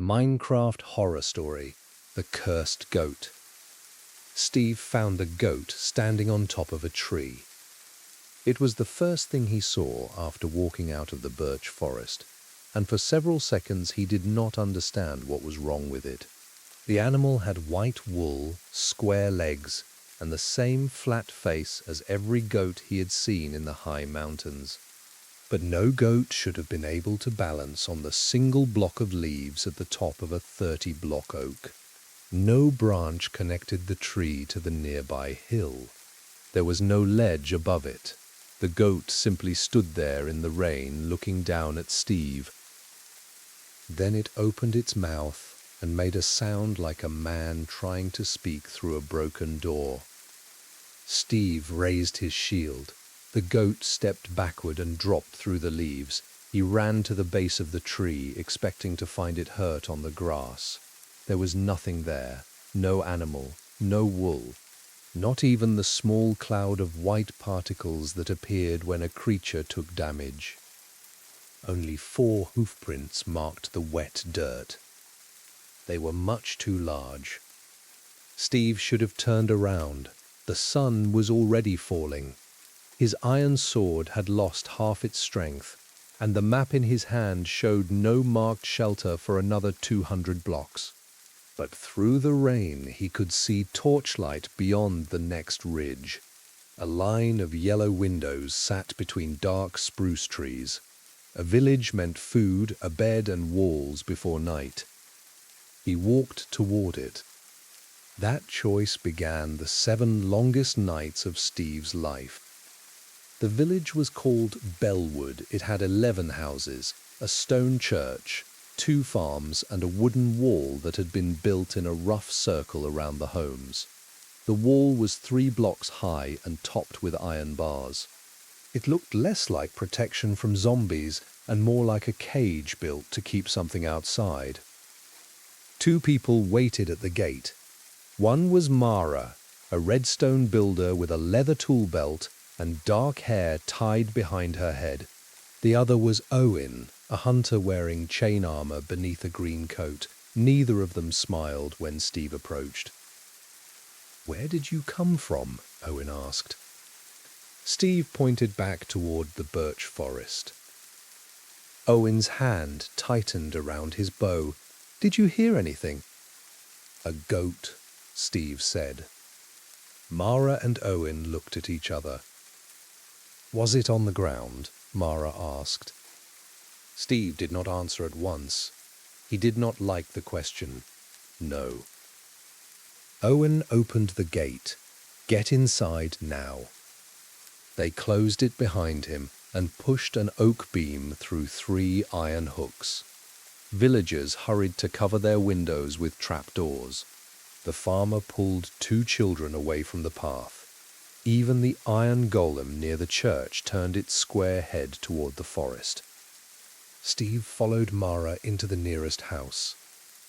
Minecraft horror story, The Cursed Goat. Steve found the goat standing on top of a tree. It was the first thing he saw after walking out of the birch forest, and for several seconds he did not understand what was wrong with it. The animal had white wool, square legs, and the same flat face as every goat he had seen in the high mountains. But no goat should have been able to balance on the single block of leaves at the top of a 30-block oak. No branch connected the tree to the nearby hill. There was no ledge above it. The goat simply stood there in the rain, looking down at Steve. Then it opened its mouth and made a sound like a man trying to speak through a broken door. Steve raised his shield. The goat stepped backward and dropped through the leaves. He ran to the base of the tree, expecting to find it hurt on the grass. There was nothing there, no animal, no wool, not even the small cloud of white particles that appeared when a creature took damage. Only 4 hoofprints marked the wet dirt. They were much too large. Steve should have turned around. The sun was already falling. His iron sword had lost half its strength, and the map in his hand showed no marked shelter for another 200 blocks. But through the rain he could see torchlight beyond the next ridge. A line of yellow windows sat between dark spruce trees. A village meant food, a bed, and walls before night. He walked toward it. That choice began the 7 longest nights of Steve's life. The village was called Bellwood. It had 11 houses, a stone church, 2 farms, and a wooden wall that had been built in a rough circle around the homes. The wall was 3 blocks high and topped with iron bars. It looked less like protection from zombies and more like a cage built to keep something outside. 2 people waited at the gate. One was Mara, a redstone builder with a leather tool belt and dark hair tied behind her head. The other was Owen, a hunter wearing chain armor beneath a green coat. Neither of them smiled when Steve approached. "Where did you come from?" Owen asked. Steve pointed back toward the birch forest. Owen's hand tightened around his bow. "Did you hear anything?" "A goat," Steve said. Mara and Owen looked at each other. "Was it on the ground?" Mara asked. Steve did not answer at once. He did not like the question. No. Owen opened the gate. "Get inside now." They closed it behind him and pushed an oak beam through 3 iron hooks. Villagers hurried to cover their windows with trapdoors. The farmer pulled 2 children away from the path. Even the iron golem near the church turned its square head toward the forest. Steve followed Mara into the nearest house.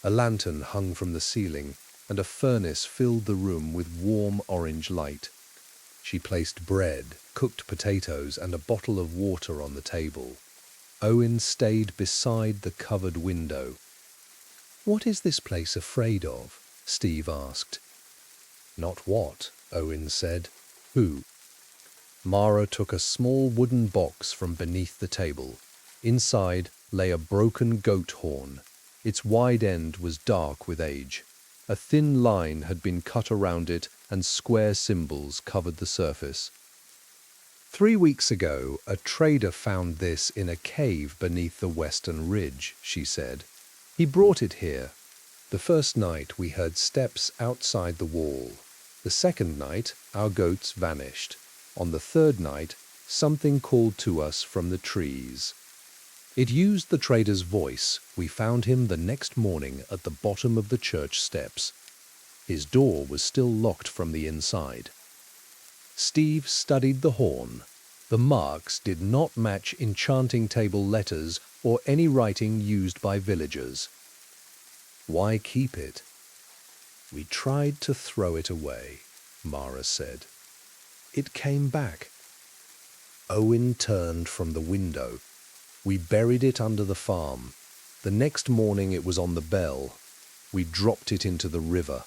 A lantern hung from the ceiling, and a furnace filled the room with warm orange light. She placed bread, cooked potatoes, and a bottle of water on the table. Owen stayed beside the covered window. "What is this place afraid of?" Steve asked. "Not what," Owen said. "Who?" Mara took a small wooden box from beneath the table. Inside lay a broken goat horn. Its wide end was dark with age. A thin line had been cut around it, and square symbols covered the surface. 3 weeks ago, a trader found this in a cave beneath the western ridge, she said. He brought it here. The first night we heard steps outside the wall. The second night, our goats vanished. On the 3rd night, something called to us from the trees. It used the trader's voice. We found him the next morning at the bottom of the church steps. His door was still locked from the inside. Steve studied the horn. The marks did not match enchanting table letters or any writing used by villagers. Why keep it? "We tried to throw it away," Mara said. "It came back." Owen turned from the window. "We buried it under the farm. The next morning it was on the bell. We dropped it into the river.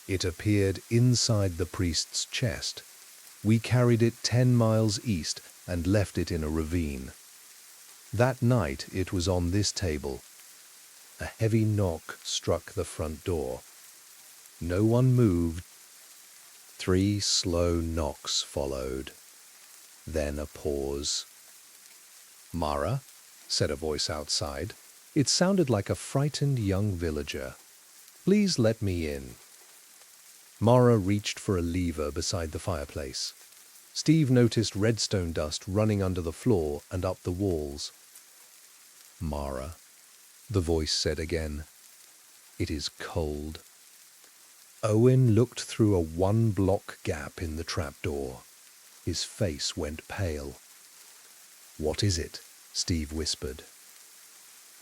It appeared inside the priest's chest. We carried it 10 miles east and left it in a ravine. That night it was on this table. A heavy knock struck the front door. No one moved. 3 slow knocks followed. Then a pause. "Mara," said a voice outside. It sounded like a frightened young villager. "Please let me in." Mara reached for a lever beside the fireplace. Steve noticed redstone dust running under the floor and up the walls. "Mara," the voice said again. "It is cold." Owen looked through a 1-block gap in the trapdoor. His face went pale. "What is it?" Steve whispered.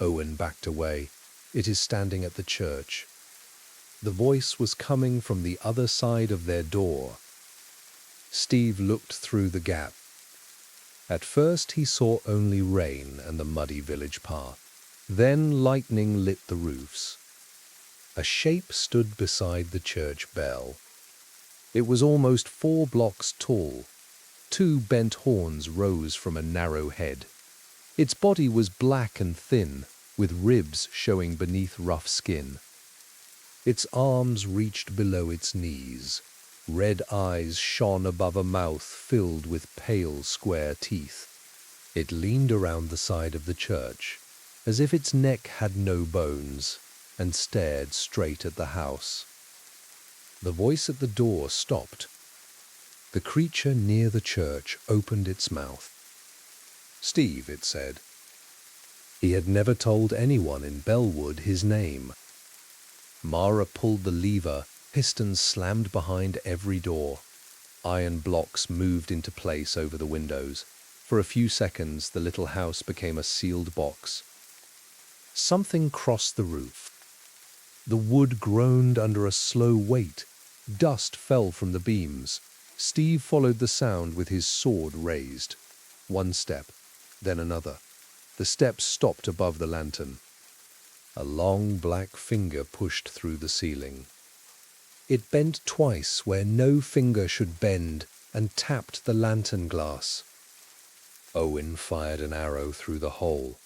Owen backed away. "It is standing at the church." The voice was coming from the other side of their door. Steve looked through the gap. At first he saw only rain and the muddy village path. Then lightning lit the roofs. A shape stood beside the church bell. It was almost 4 blocks tall. 2 bent horns rose from a narrow head. Its body was black and thin, with ribs showing beneath rough skin. Its arms reached below its knees. Red eyes shone above a mouth filled with pale, square teeth. It leaned around the side of the church, as if its neck had no bones, and stared straight at the house. The voice at the door stopped. The creature near the church opened its mouth. "Steve," it said. He had never told anyone in Bellwood his name. Mara pulled the lever. Pistons slammed behind every door. Iron blocks moved into place over the windows. For a few seconds, the little house became a sealed box. Something crossed the roof. The wood groaned under a slow weight. Dust fell from the beams. Steve followed the sound with his sword raised. 1 step, then another. The steps stopped above the lantern. A long black finger pushed through the ceiling. It bent twice where no finger should bend and tapped the lantern glass. Owen fired an arrow through the hole.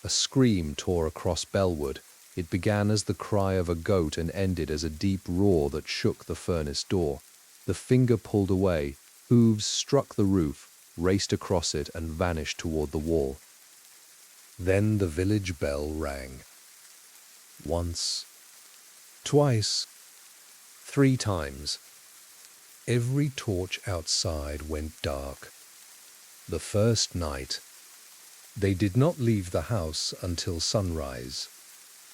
A scream tore across Bellwood. It began as the cry of a goat and ended as a deep roar that shook the furnace door. The finger pulled away. Hooves struck the roof, raced across it, and vanished toward the wall. Then the village bell rang. Once, twice, 3 times. Every torch outside went dark. The first night, they did not leave the house until sunrise.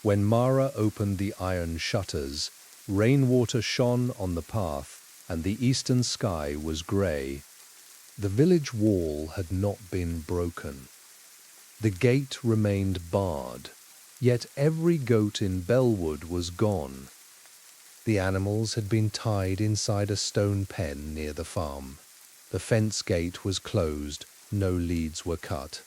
When Mara opened the iron shutters, rainwater shone on the path, and the eastern sky was grey. The village wall had not been broken. The gate remained barred, yet every goat in Bellwood was gone. The animals had been tied inside a stone pen near the farm. The fence gate was closed, no leads were cut.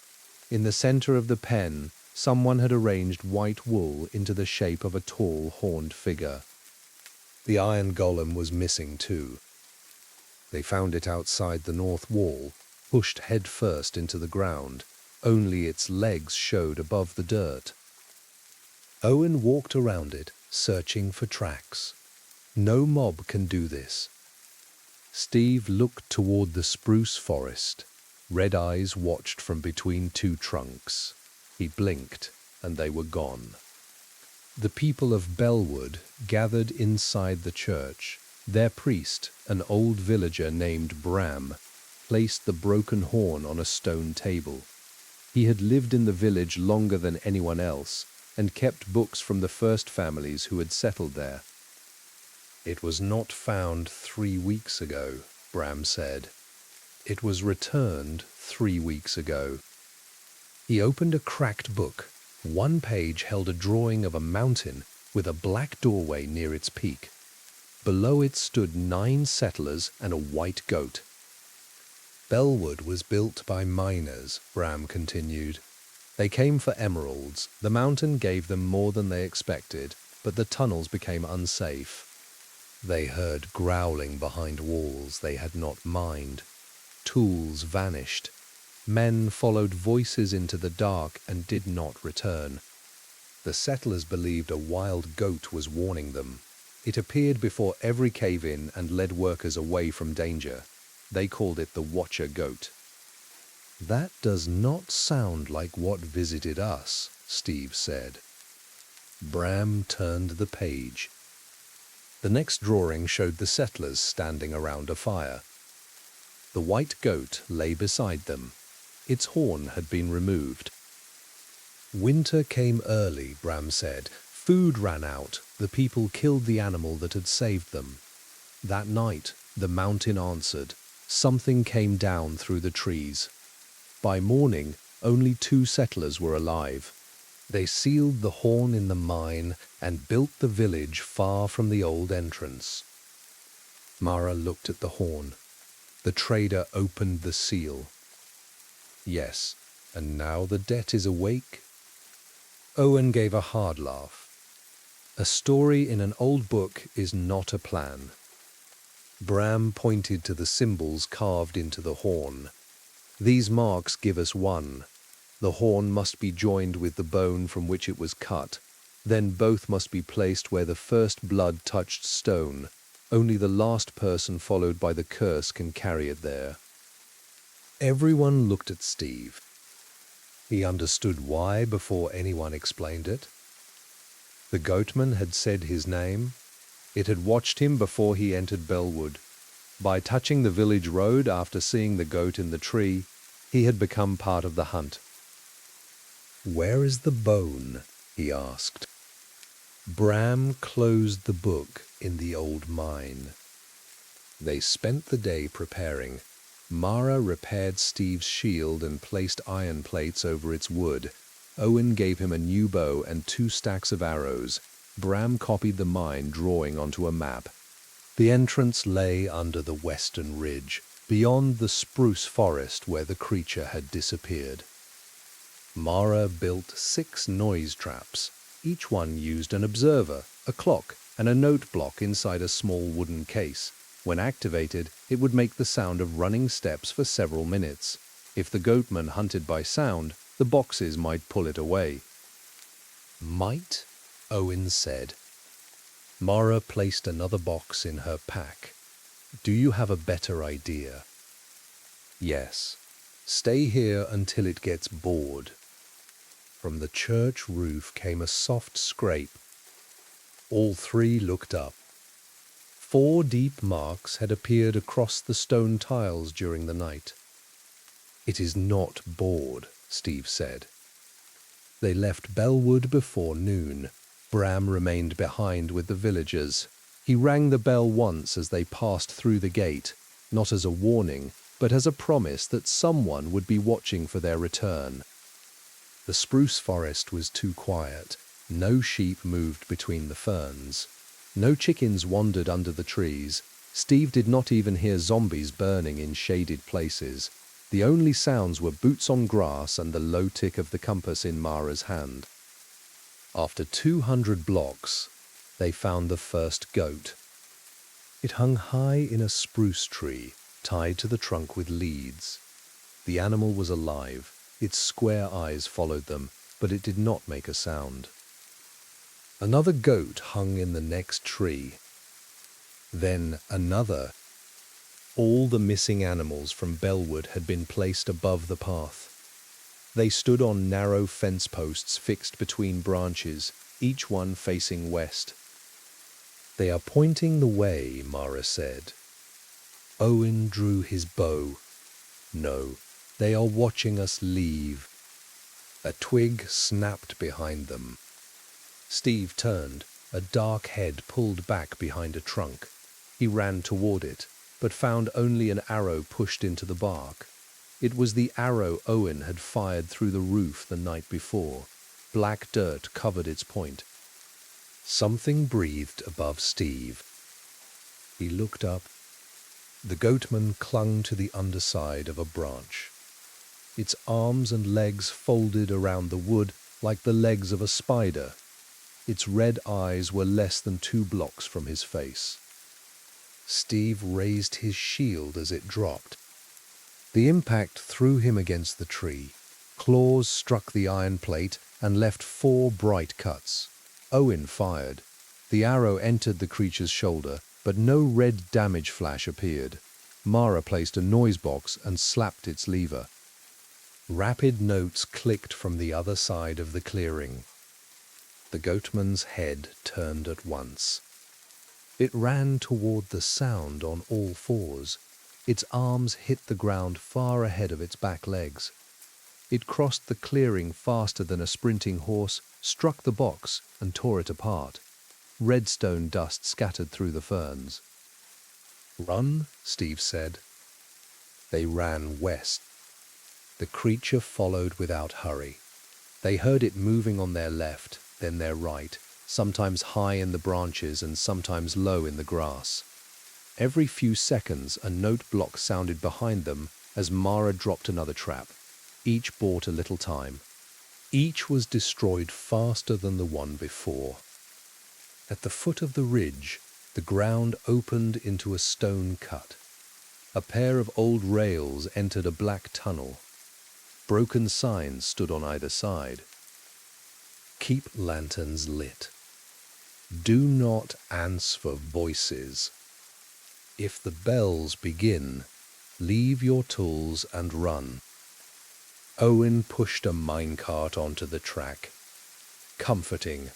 In the center of the pen, someone had arranged white wool into the shape of a tall, horned figure. The iron golem was missing too. They found it outside the north wall, pushed head first into the ground. Only its legs showed above the dirt. Owen walked around it, searching for tracks. No mob can do this. Steve looked toward the spruce forest. Red eyes watched from between 2 trunks. He blinked, and they were gone. The people of Bellwood gathered inside the church. Their priest, an old villager named Bram, placed the broken horn on a stone table. He had lived in the village longer than anyone else, and kept books from the first families who had settled there. "It was not found 3 weeks ago," Bram said. "It was returned 3 weeks ago." He opened a cracked book. One page held a drawing of a mountain with a black doorway near its peak. Below it stood 9 settlers and a white goat. "Bellwood was built by miners," Bram continued. They came for emeralds. The mountain gave them more than they expected, but the tunnels became unsafe. They heard growling behind walls they had not mined. Tools vanished. Men followed voices into the dark and did not return. The settlers believed a wild goat was warning them. It appeared before every cave-in and led workers away from danger. They called it the Watcher Goat. "That does not sound like what visited us," Steve said. Bram turned the page. The next drawing showed the settlers standing around a fire. The white goat lay beside them. Its horn had been removed. "Winter came early," Bram said. "Food ran out. The people killed the animal that had saved them. That night, the mountain answered. Something came down through the trees. By morning, only 2 settlers were alive. They sealed the horn in the mine and built the village far from the old entrance." Mara looked at the horn. The trader opened the seal. "Yes, and now the debt is awake?" Owen gave a hard laugh. "A story in an old book is not a plan." Bram pointed to the symbols carved into the horn. "These marks give us one. The horn must be joined with the bone from which it was cut. Then both must be placed where the first blood touched stone. Only the last person followed by the curse can carry it there." Everyone looked at Steve. He understood why before anyone explained it. The goatman had said his name. It had watched him before he entered Bellwood. By touching the village road after seeing the goat in the tree, he had become part of the hunt. "Where is the bone?" he asked. Bram closed the book in the old mine. They spent the day preparing. Mara repaired Steve's shield and placed iron plates over its wood. Owen gave him a new bow and 2 stacks of arrows. Bram copied the mine drawing onto a map. The entrance lay under the western ridge, beyond the spruce forest where the creature had disappeared. Mara built 6 noise traps. Each one used an observer, a clock, and a note block inside a small wooden case. When activated, it would make the sound of running steps for several minutes. If the goatman hunted by sound, the boxes might pull it away. "Might?" Owen said. Mara placed another box in her pack. "Do you have a better idea?" "Yes. Stay here until it gets bored." From the church roof came a soft scrape. All 3 looked up. 4 deep marks had appeared across the stone tiles during the night. "It is not bored," Steve said. They left Bellwood before noon. Bram remained behind with the villagers. He rang the bell once as they passed through the gate, not as a warning, but as a promise that someone would be watching for their return. The spruce forest was too quiet. No sheep moved between the ferns. No chickens wandered under the trees. Steve did not even hear zombies burning in shaded places. The only sounds were boots on grass and the low tick of the compass in Mara's hand. After 200 blocks, they found the first goat. It hung high in a spruce tree, tied to the trunk with leads. The animal was alive. Its square eyes followed them, but it did not make a sound. Another goat hung in the next tree. Then another. All the missing animals from Bellwood had been placed above the path. They stood on narrow fence posts fixed between branches, each one facing west. "They are pointing the way," Mara said. Owen drew his bow. "No, they are watching us leave." A twig snapped behind them. Steve turned. A dark head pulled back behind a trunk. He ran toward it, but found only an arrow pushed into the bark. It was the arrow Owen had fired through the roof the night before. Black dirt covered its point. Something breathed above Steve. He looked up. The goatman clung to the underside of a branch. its arms and legs folded around the wood like the legs of a spider. Its red eyes were less than 2 blocks from his face. Steve raised his shield as it dropped. The impact threw him against the tree. Claws struck the iron plate and left 4 bright cuts. Owen fired. The arrow entered the creature's shoulder, but no red damage flash appeared. Mara placed a noise box and slapped its lever. Rapid notes clicked from the other side of the clearing. The goatman's head turned at once. It ran toward the sound on all 4s. Its arms hit the ground far ahead of its back legs. It crossed the clearing faster than a sprinting horse, struck the box, and tore it apart. Redstone dust scattered through the ferns. "Run," Steve said. They ran west. The creature followed without hurry. They heard it moving on their left, then their right, sometimes high in the branches and sometimes low in the grass. Every few seconds, a note block sounded behind them as Mara dropped another trap. Each bought a little time. Each was destroyed faster than the one before. At the foot of the ridge, the ground opened into a stone cut. A pair of old rails entered a black tunnel. Broken signs stood on either side. "Keep lanterns lit. Do not answer voices. If the bells begin, leave your tools and run." Owen pushed a minecart onto the track. Comforting.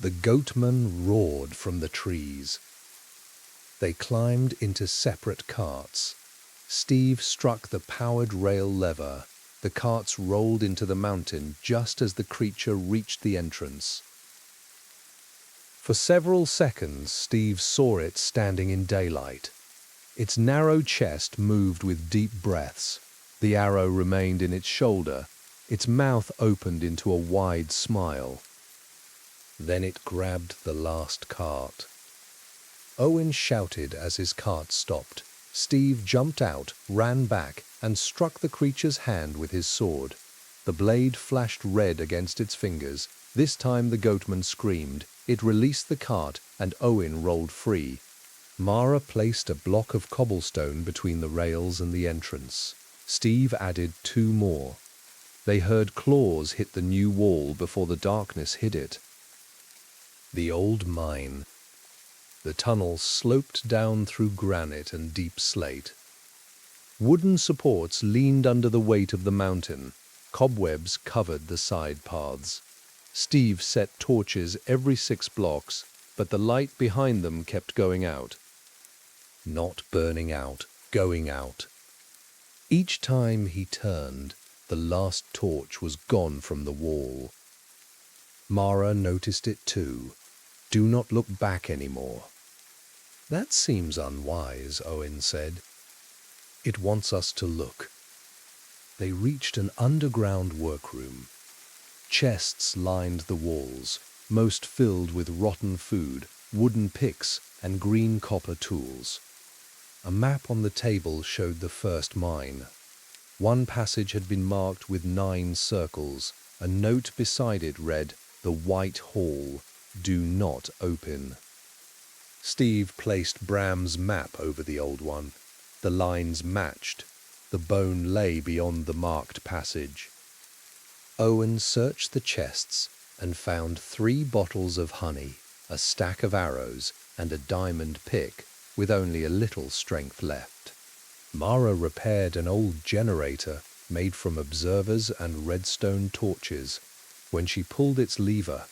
The goatman roared from the trees. They climbed into separate carts. Steve struck the powered rail lever. The carts rolled into the mountain just as the creature reached the entrance. For several seconds, Steve saw it standing in daylight. Its narrow chest moved with deep breaths. The arrow remained in its shoulder. Its mouth opened into a wide smile. Then it grabbed the last cart. Owen shouted as his cart stopped. Steve jumped out, ran back, and struck the creature's hand with his sword. The blade flashed red against its fingers. This time the goatman screamed. It released the cart, and Owen rolled free. Mara placed a block of cobblestone between the rails and the entrance. Steve added 2 more. They heard claws hit the new wall before the darkness hid it. The old mine. The tunnel sloped down through granite and deep slate. Wooden supports leaned under the weight of the mountain. Cobwebs covered the side paths. Steve set torches every 6 blocks, but the light behind them kept going out. Not burning out, going out. Each time he turned, the last torch was gone from the wall. Mara noticed it too. "Do not look back anymore." "That seems unwise," Owen said. "It wants us to look." They reached an underground workroom. Chests lined the walls, most filled with rotten food, wooden picks, and green copper tools. A map on the table showed the first mine. One passage had been marked with 9 circles. A note beside it read, "The White Hall. Do not open." Steve placed Bram's map over the old one. The lines matched. The bone lay beyond the marked passage. Owen searched the chests and found 3 bottles of honey, a stack of arrows, and a diamond pick, with only a little strength left. Mara repaired an old generator made from observers and redstone torches. When she pulled its lever,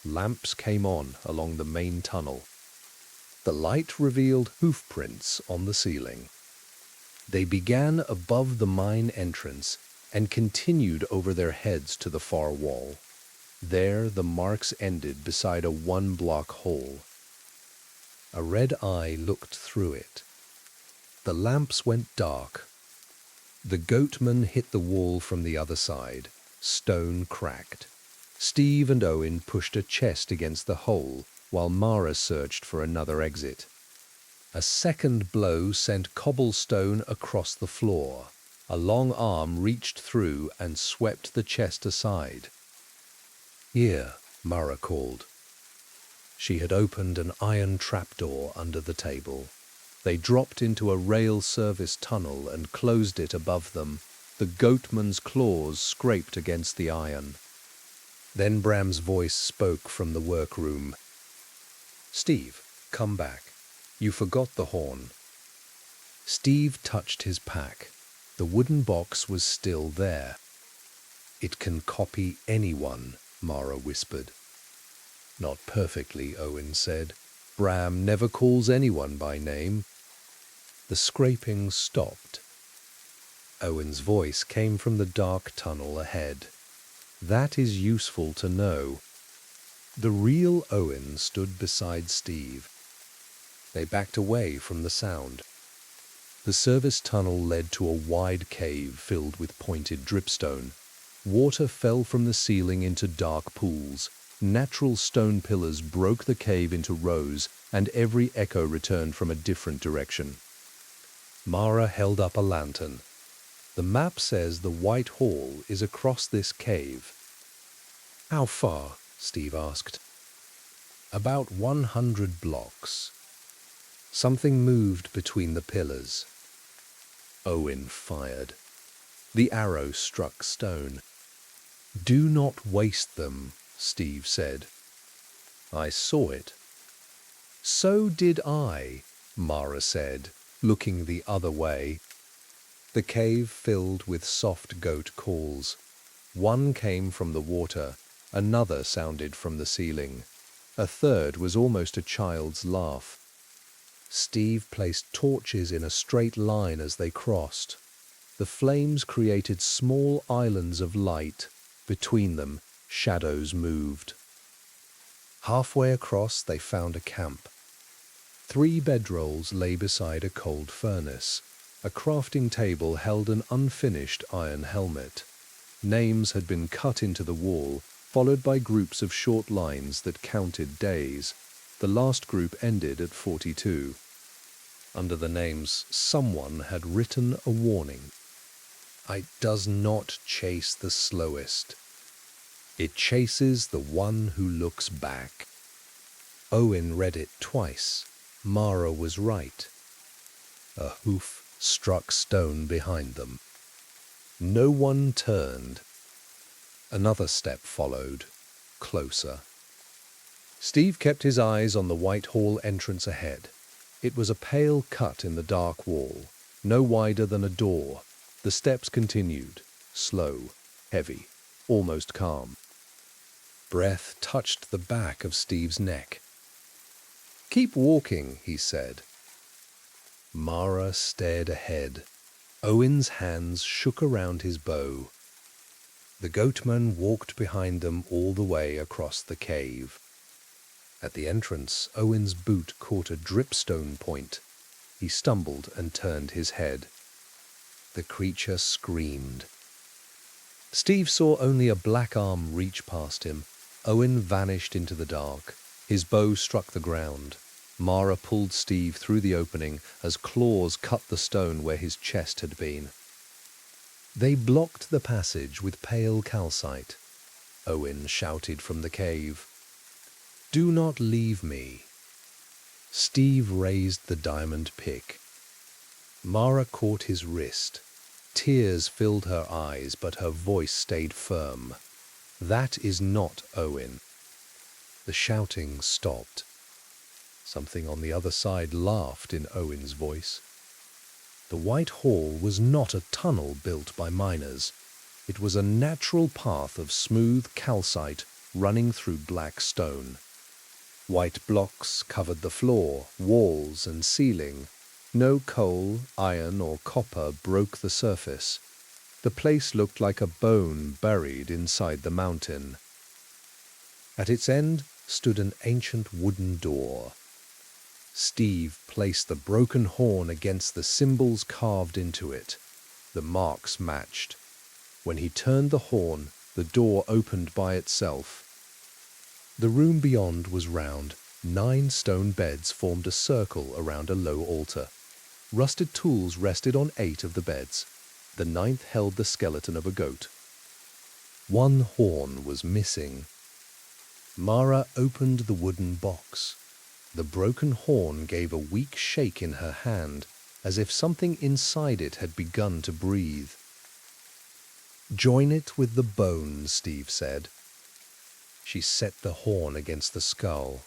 lamps came on along the main tunnel. The light revealed hoof prints on the ceiling. They began above the mine entrance and continued over their heads to the far wall. There the marks ended beside a 1-block hole. A red eye looked through it. The lamps went dark. The goatman hit the wall from the other side. Stone cracked. Steve and Owen pushed a chest against the hole, while Mara searched for another exit. A second blow sent cobblestone across the floor. A long arm reached through and swept the chest aside. "Here," Mara called. She had opened an iron trapdoor under the table. They dropped into a rail service tunnel and closed it above them. The goatman's claws scraped against the iron. Then Bram's voice spoke from the workroom. "Steve, come back. You forgot the horn." Steve touched his pack. The wooden box was still there. "It can copy anyone," Mara whispered. "Not perfectly," Owen said. "Bram never calls anyone by name." The scraping stopped. Owen's voice came from the dark tunnel ahead. "That is useful to know." The real Owen stood beside Steve. They backed away from the sound. The service tunnel led to a wide cave filled with pointed dripstone. Water fell from the ceiling into dark pools. Natural stone pillars broke the cave into rows, and every echo returned from a different direction. Mara held up a lantern. "The map says the White Hall is across this cave." "How far?" Steve asked. "About 100 blocks." Something moved between the pillars. Owen fired. The arrow struck stone. "Do not waste them," Steve said. "I saw it." "So did I," Mara said, looking the other way. The cave filled with soft goat calls. One came from the water, another sounded from the ceiling. A third was almost a child's laugh. Steve placed torches in a straight line as they crossed. The flames created small islands of light. Between them, shadows moved. Halfway across, they found a camp. 3 bedrolls lay beside a cold furnace. A crafting table held an unfinished iron helmet. Names had been cut into the wall, followed by groups of short lines that counted days. The last group ended at 42. Under the names, someone had written a warning. "It does not chase the slowest. It chases the one who looks back." Owen read it twice. Mara was right. A hoof struck stone behind them. No one turned. Another step followed, closer. Steve kept his eyes on the White Hall entrance ahead. It was a pale cut in the dark wall, no wider than a door. The steps continued, slow, heavy, almost calm. Breath touched the back of Steve's neck. "Keep walking," he said. Mara stared ahead. Owen's hands shook around his bow. The goatman walked behind them all the way across the cave. At the entrance, Owen's boot caught a dripstone point. He stumbled and turned his head. The creature screamed. Steve saw only a black arm reach past him. Owen vanished into the dark. His bow struck the ground. Mara pulled Steve through the opening as claws cut the stone where his chest had been. They blocked the passage with pale calcite. Owen shouted from the cave, "Do not leave me." Steve raised the diamond pick. Mara caught his wrist. Tears filled her eyes, but her voice stayed firm. "That is not Owen." The shouting stopped. Something on the other side laughed in Owen's voice. The White Hall was not a tunnel built by miners. It was a natural path of smooth calcite running through black stone. White blocks covered the floor, walls, and ceiling. No coal, iron, or copper broke the surface. The place looked like a bone buried inside the mountain. At its end stood an ancient wooden door. Steve placed the broken horn against the symbols carved into it. The marks matched. When he turned the horn, the door opened by itself. The room beyond was round. 9 stone beds formed a circle around a low altar. Rusted tools rested on 8 of the beds. The ninth held the skeleton of a goat. One horn was missing. Mara opened the wooden box. The broken horn gave a weak shake in her hand, as if something inside it had begun to breathe. "Join it with the bone," Steve said. She set the horn against the skull.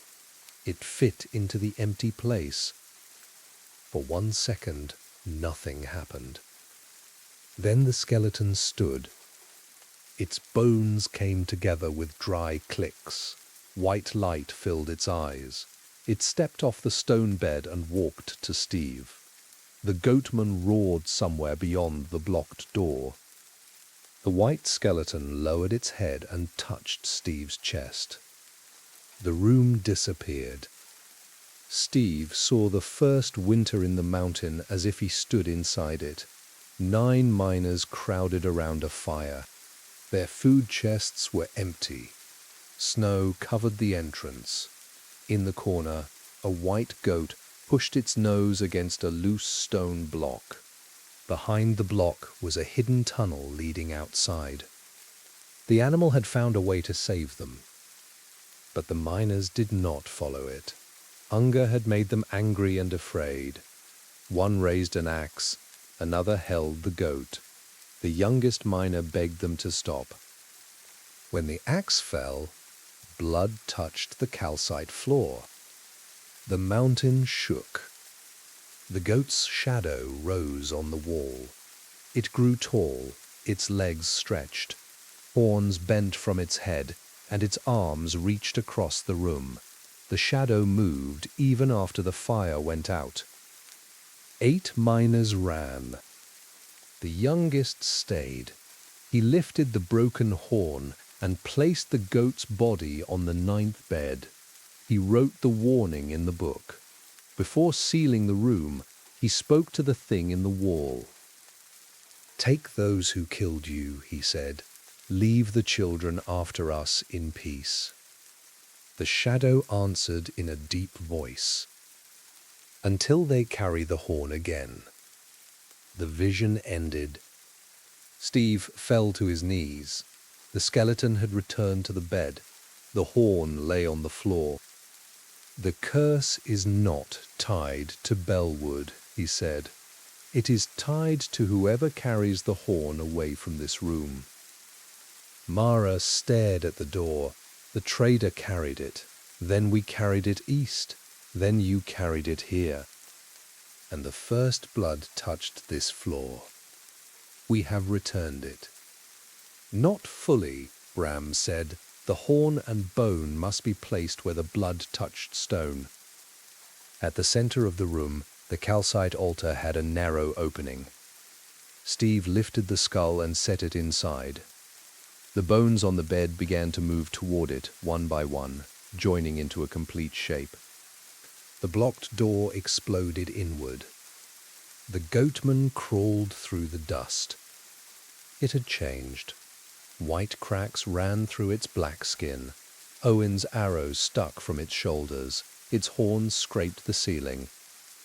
It fit into the empty place. For 1 second, nothing happened. Then the skeleton stood. Its bones came together with dry clicks. White light filled its eyes. It stepped off the stone bed and walked to Steve. The goatman roared somewhere beyond the blocked door. The white skeleton lowered its head and touched Steve's chest. The room disappeared. Steve saw the first winter in the mountain as if he stood inside it. 9 miners crowded around a fire. Their food chests were empty. Snow covered the entrance. In the corner, a white goat pushed its nose against a loose stone block. Behind the block was a hidden tunnel leading outside. The animal had found a way to save them. But the miners did not follow it. Hunger had made them angry and afraid. One raised an axe, another held the goat. The youngest miner begged them to stop. When the axe fell, blood touched the calcite floor. The mountain shook. The goat's shadow rose on the wall. It grew tall, its legs stretched. Horns bent from its head, and its arms reached across the room. The shadow moved even after the fire went out. 8 miners ran. The youngest stayed. He lifted the broken horn and placed the goat's body on the 9th bed. He wrote the warning in the book. Before sealing the room, he spoke to the thing in the wall. "Take those who killed you," he said. "Leave the children after us in peace." The shadow answered in a deep voice. "Until they carry the horn again." The vision ended. Steve fell to his knees. The skeleton had returned to the bed. The horn lay on the floor. "The curse is not tied to Bellwood," he said. "It is tied to whoever carries the horn away from this room." Mara stared at the door. "The trader carried it. Then we carried it east. Then you carried it here. And the first blood touched this floor. We have returned it." "Not fully," Bram said. "The horn and bone must be placed where the blood touched stone." At the center of the room, the calcite altar had a narrow opening. Steve lifted the skull and set it inside. The bones on the bed began to move toward it, one by one, joining into a complete shape. The blocked door exploded inward. The goatman crawled through the dust. It had changed. White cracks ran through its black skin. Owen's arrows stuck from its shoulders. Its horns scraped the ceiling.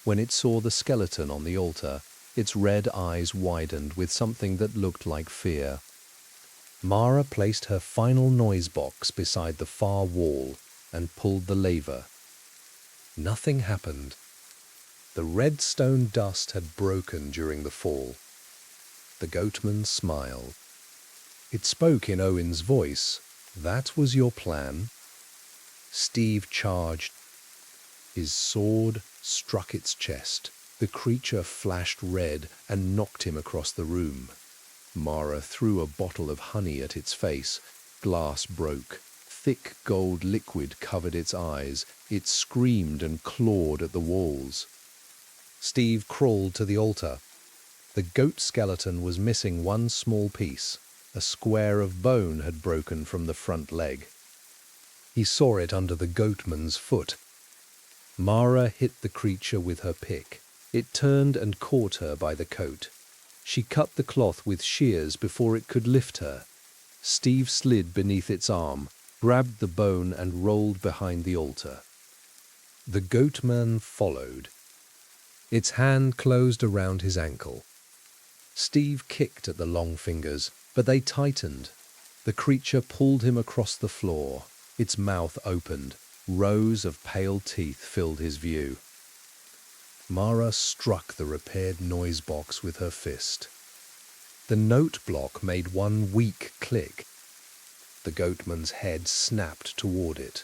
When it saw the skeleton on the altar, its red eyes widened with something that looked like fear. Mara placed her final noise box beside the far wall and pulled the lever. Nothing happened. The red stone dust had broken during the fall. The goatman smiled. It spoke in Owen's voice. "That was your plan?" Steve charged. His sword struck its chest. The creature flashed red and knocked him across the room. Mara threw a bottle of honey at its face. Glass broke. Thick gold liquid covered its eyes. It screamed and clawed at the walls. Steve crawled to the altar. The goat skeleton was missing one small piece. A square of bone had broken from the front leg. He saw it under the goatman's foot. Mara hit the creature with her pick. It turned and caught her by the coat. She cut the cloth with shears before it could lift her. Steve slid beneath its arm, grabbed the bone and rolled behind the altar. The goatman followed. Its hand closed around his ankle. Steve kicked at the long fingers, but they tightened. The creature pulled him across the floor. Its mouth opened. Rows of pale teeth filled his view. Mara struck the repaired noise box with her fist. The note block made one weak click. The goatman's head snapped toward it.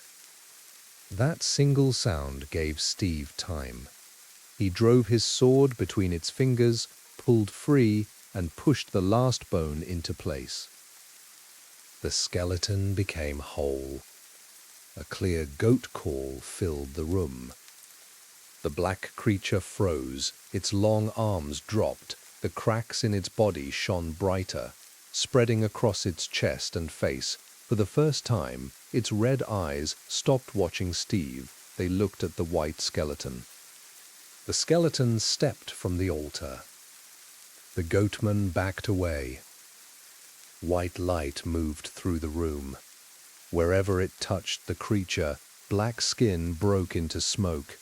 That single sound gave Steve time. He drove his sword between its fingers, pulled free, and pushed the last bone into place. The skeleton became whole. A clear goat call filled the room. The black creature froze, its long arms dropped, the cracks in its body shone brighter, spreading across its chest and face. For the first time, its red eyes stopped watching Steve. They looked at the white skeleton. The skeleton stepped from the altar. The goatman backed away. White light moved through the room. Wherever it touched the creature, black skin broke into smoke.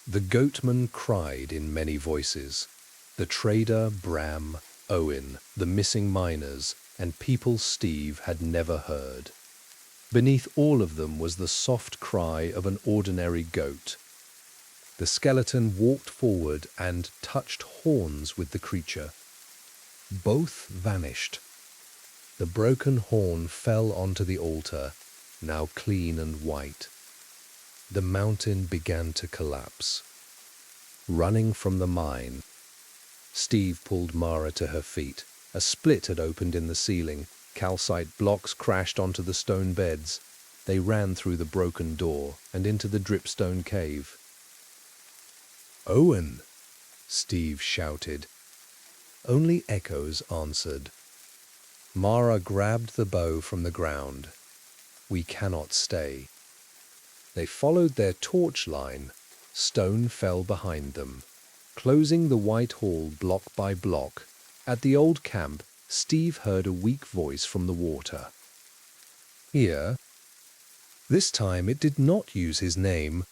The goatman cried in many voices. The trader, Bram, Owen, the missing miners, and people Steve had never heard. Beneath all of them was the soft cry of an ordinary goat. The skeleton walked forward and touched horns with the creature. Both vanished. The broken horn fell onto the altar, now clean and white. The mountain began to collapse. Running from the mine, Steve pulled Mara to her feet. A split had opened in the ceiling. Calcite blocks crashed onto the stone beds. They ran through the broken door and into the dripstone cave. "Owen!" Steve shouted. Only echoes answered. Mara grabbed the bow from the ground. "We cannot stay." They followed their torch line. Stone fell behind them, closing the white hall block by block. At the old camp, Steve heard a weak voice from the water. "Here." This time it did not use his name.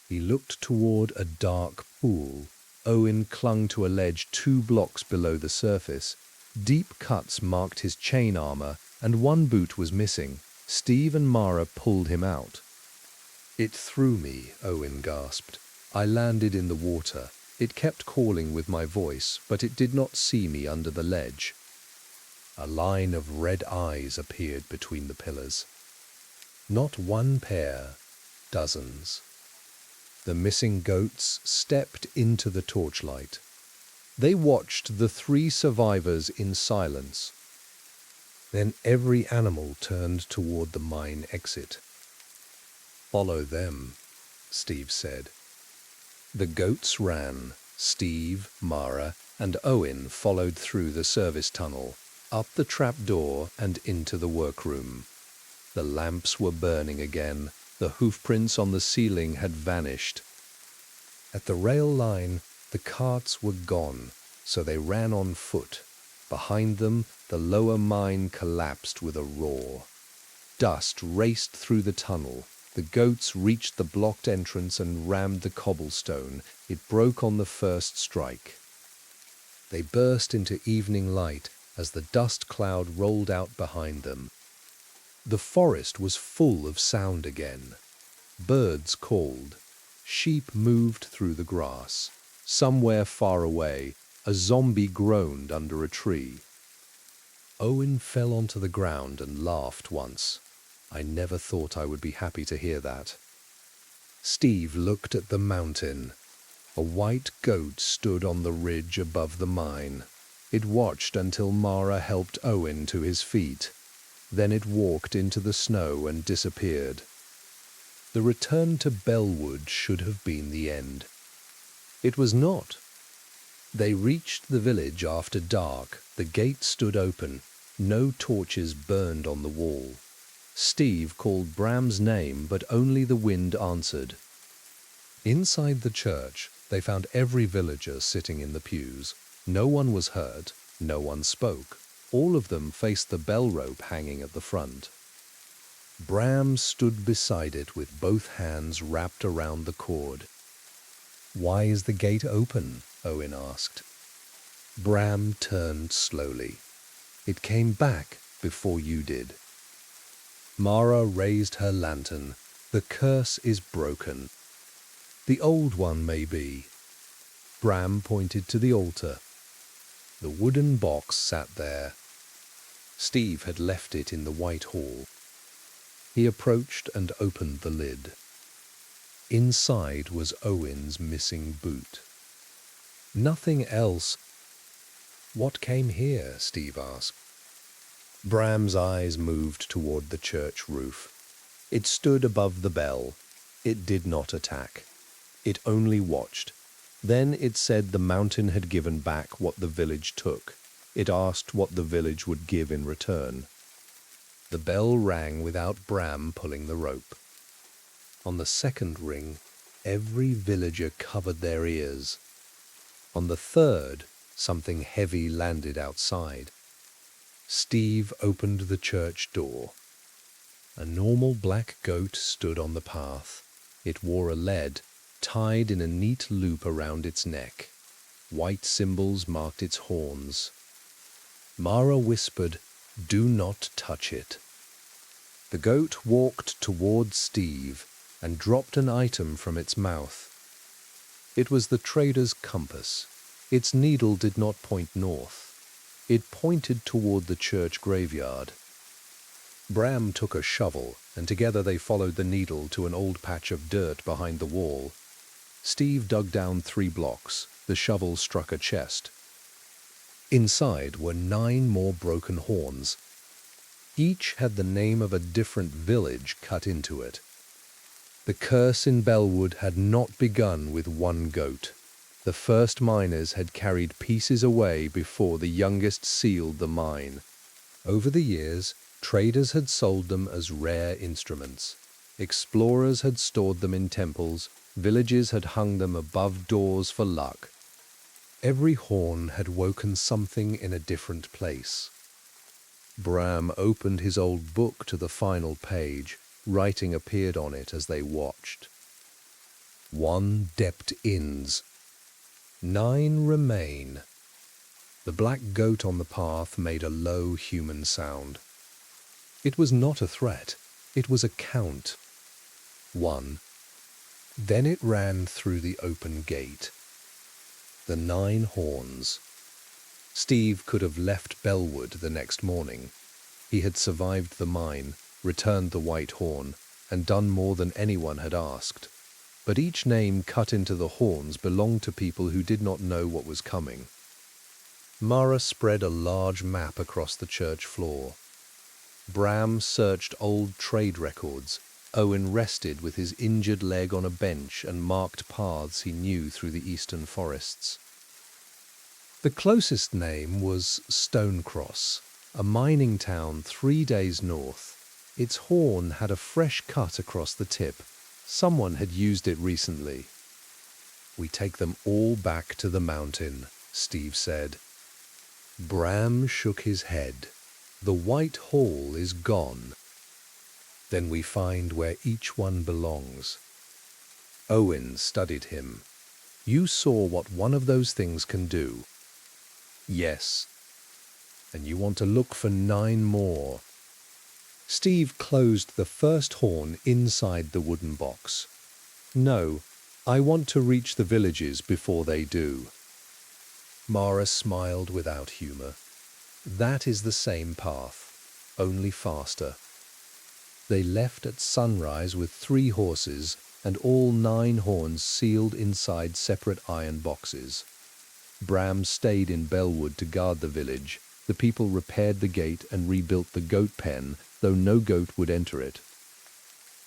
He looked toward a dark pool. Owen clung to a ledge 2 blocks below the surface. Deep cuts marked his chain armor, and one boot was missing. Steve and Mara pulled him out. "It threw me," Owen gasped. "I landed in the water. It kept calling with my voice, but it did not see me under the ledge." A line of red eyes appeared between the pillars. Not one pair, dozens. The missing goats stepped into the torchlight. They watched the 3 survivors in silence. Then every animal turned toward the mine exit. "Follow them," Steve said. The goats ran. Steve, Mara, and Owen followed through the service tunnel, up the trap door and into the workroom. The lamps were burning again. The hoofprints on the ceiling had vanished. At the rail line, the carts were gone, so they ran on foot. Behind them, the lower mine collapsed with a roar. Dust raced through the tunnel. The goats reached the blocked entrance and rammed the cobblestone. It broke on the first strike. They burst into evening light as the dust cloud rolled out behind them. The forest was full of sound again. Birds called. Sheep moved through the grass. Somewhere far away, a zombie groaned under a tree. Owen fell onto the ground and laughed once. I never thought I would be happy to hear that. Steve looked at the mountain. A white goat stood on the ridge above the mine. It watched until Mara helped Owen to his feet. Then it walked into the snow and disappeared. The return to Bellwood should have been the end. It was not. They reached the village after dark. The gate stood open. No torches burned on the wall. Steve called Bram's name, but only the wind answered. Inside the church, they found every villager sitting in the pews. No one was hurt. No one spoke. All of them faced the bell rope hanging at the front. Bram stood beside it with both hands wrapped around the cord. "Why is the gate open?" Owen asked. Bram turned slowly. It came back before you did. Mara raised her lantern. The curse is broken. The old one may be. Bram pointed to the altar. The wooden box sat there. Steve had left it in the White Hall. He approached and opened the lid. Inside was Owen's missing boot. Nothing else. What came here? Steve asked. Bram's eyes moved toward the church roof. It stood above the bell. It did not attack. It only watched. Then it said the mountain had given back what the village took. It asked what the village would give in return. The bell rang without Bram pulling the rope. On the second ring, every villager covered their ears. On the third, something heavy landed outside. Steve opened the church door. A normal black goat stood on the path. It wore a lead, tied in a neat loop around its neck. White symbols marked its horns. Mara whispered, "Do not touch it." The goat walked toward Steve and dropped an item from its mouth. It was the trader's compass. Its needle did not point north. It pointed toward the church graveyard. Bram took a shovel, and together they followed the needle to an old patch of dirt behind the wall. Steve dug down 3 blocks. The shovel struck a chest. Inside were 9 more broken horns. Each had the name of a different village cut into it. The curse in Bellwood had not begun with one goat. The first miners had carried pieces away before the youngest sealed the mine. Over the years, traders had sold them as rare instruments. Explorers had stored them in temples. Villages had hung them above doors for luck. Every horn had woken something in a different place. Bram opened his old book to the final page. Writing appeared on it as they watched. 1 dept ins. 9 remain. The black goat on the path made a low human sound. It was not a threat. It was a count. 1. Then it ran through the open gate. The 9 horns. Steve could have left Bellwood the next morning. He had survived the mine, returned the white horn, and done more than anyone had asked. But each name cut into the horns belonged to people who did not know what was coming. Mara spread a large map across the church floor. Bram searched old trade records. Owen rested with his injured leg on a bench and marked paths he knew through the eastern forests. The closest name was Stonecross, a mining town 3 days north. Its horn had a fresh cut across the tip. Someone had used it recently. "We take them all back to the mountain," Steve said. Bram shook his head. "The White Hall is gone. Then we find where each one belongs." Owen studied him. "You saw what one of those things can do." "Yes." "And you want to look for 9 more." Steve closed the first horn inside the wooden box. "No, I want to reach the villages before they do." Mara smiled without humor. "That is the same path, only faster." They left at sunrise with 3 horses and all 9 horns sealed inside separate iron boxes. Bram stayed in Bellwood to guard the village. The people repaired the gate and rebuilt the goat pen, though no goat would enter it.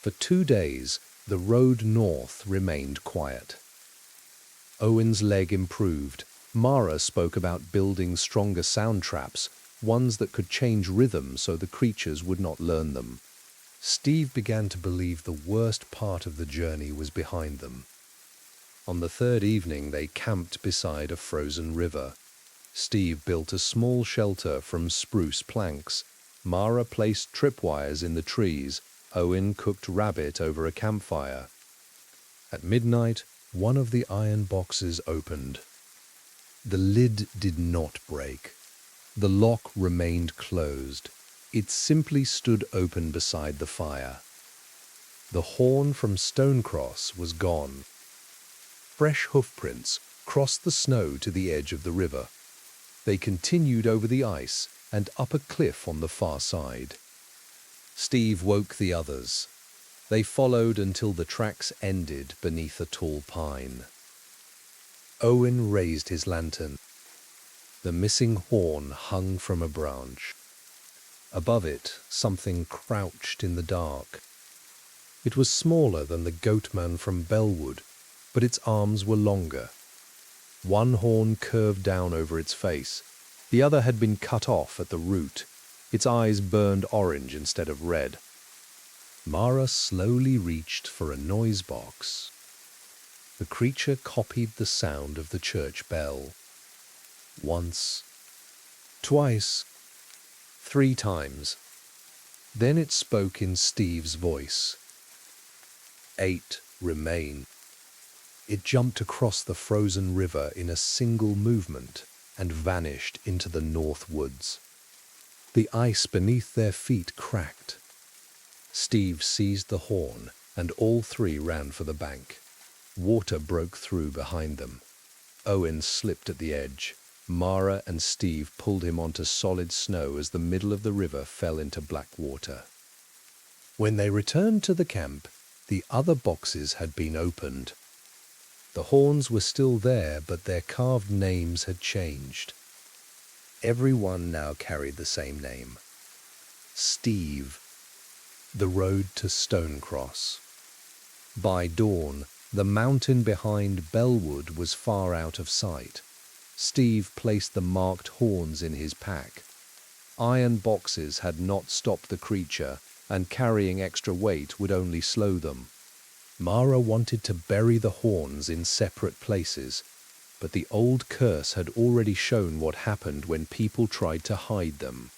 For 2 days, the road north remained quiet. Owen's leg improved. Mara spoke about building stronger sound traps, ones that could change rhythm so the creatures would not learn them. Steve began to believe the worst part of the journey was behind them. On the 3rd evening, they camped beside a frozen river. Steve built a small shelter from spruce planks. Mara placed tripwires in the trees. Owen cooked rabbit over a campfire. At midnight, one of the iron boxes opened. The lid did not break. The lock remained closed. It simply stood open beside the fire. The horn from Stonecross was gone. Fresh hoofprints crossed the snow to the edge of the river. They continued over the ice and up a cliff on the far side. Steve woke the others. They followed until the tracks ended beneath a tall pine. Owen raised his lantern. The missing horn hung from a branch. Above it, something crouched in the dark. It was smaller than the goatman from Bellwood, but its arms were longer. One horn curved down over its face. The other had been cut off at the root. Its eyes burned orange instead of red. Mara slowly reached for a noise box. The creature copied the sound of the church bell. Once, twice, 3 times. Then it spoke in Steve's voice. 8 remain. It jumped across the frozen river in a single movement and vanished into the north woods. The ice beneath their feet cracked. Steve seized the horn, and all 3 ran for the bank. Water broke through behind them. Owen slipped at the edge. Mara and Steve pulled him onto solid snow as the middle of the river fell into black water. When they returned to the camp, the other boxes had been opened. The horns were still there, but their carved names had changed. Everyone now carried the same name. Steve. The road to Stonecross. By dawn, the mountain behind Bellwood was far out of sight. Steve placed the marked horns in his pack. Iron boxes had not stopped the creature, and carrying extra weight would only slow them. Mara wanted to bury the horns in separate places, but the old curse had already shown what happened when people tried to hide them.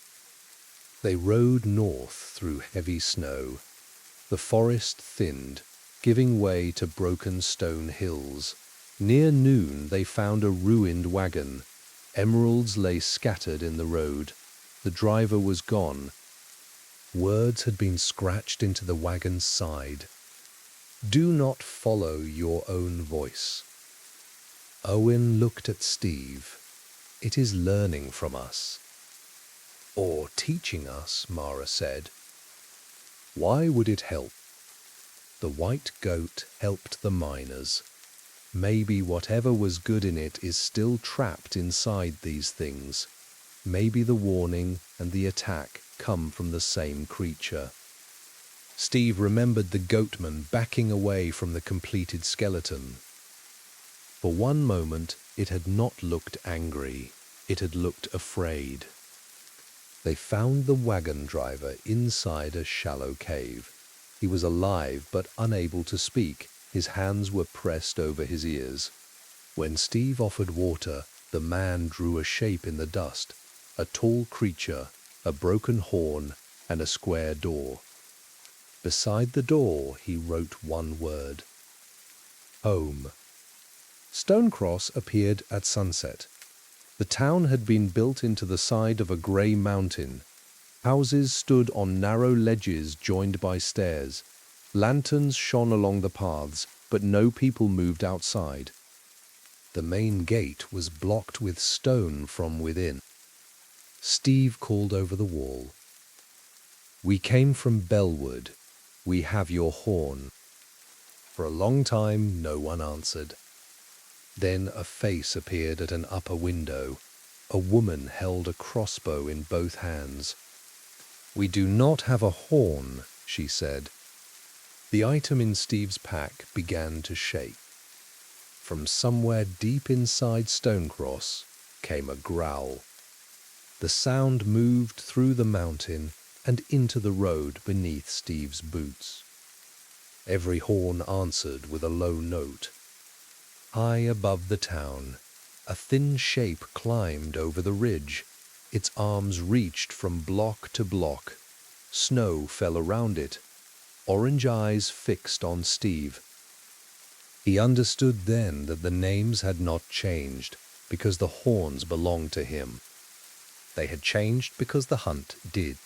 They rode north through heavy snow. The forest thinned, giving way to broken stone hills. Near noon they found a ruined wagon. Emeralds lay scattered in the road. The driver was gone. Words had been scratched into the wagon's side. Do not follow your own voice. Owen looked at Steve. It is learning from us. Or teaching us, Mara said. Why would it help? The white goat helped the miners. Maybe whatever was good in it is still trapped inside these things. Maybe the warning and the attack come from the same creature. Steve remembered the goatman backing away from the completed skeleton. For one moment, it had not looked angry. It had looked afraid. They found the wagon driver inside a shallow cave. He was alive but unable to speak. His hands were pressed over his ears. When Steve offered water, the man drew a shape in the dust. A tall creature, a broken horn, and a square door. Beside the door, he wrote one word. Home. Stonecross appeared at sunset. The town had been built into the side of a grey mountain. Houses stood on narrow ledges joined by stairs. Lanterns shone along the paths, but no people moved outside. The main gate was blocked with stone from within. Steve called over the wall. We came from Bellwood. We have your horn. For a long time, no one answered. Then a face appeared at an upper window. A woman held a crossbow in both hands. We do not have a horn, she said. The item in Steve's pack began to shake. From somewhere deep inside Stonecross came a growl. The sound moved through the mountain and into the road beneath Steve's boots. Every horn answered with a low note. High above the town, a thin shape climbed over the ridge. Its arms reached from block to block. Snow fell around it. Orange eyes fixed on Steve. He understood then that the names had not changed. because the horns belonged to him. They had changed because the hunt did.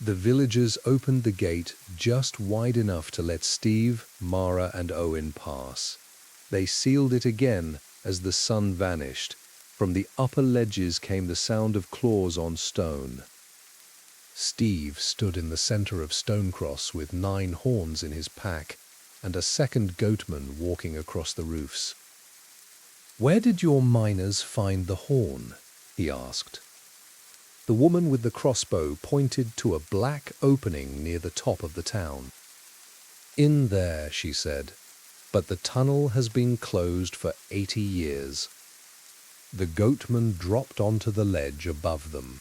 The villagers opened the gate just wide enough to let Steve, Mara, and Owen pass. They sealed it again as the sun vanished. From the upper ledges came the sound of claws on stone. Steve stood in the center of Stonecross with 9 horns in his pack and a second goatman walking across the roofs. "Where did your miners find the horn?" he asked. The woman with the crossbow pointed to a black opening near the top of the town. "In there," she said, "but the tunnel has been closed for 80 years. The goatman dropped onto the ledge above them.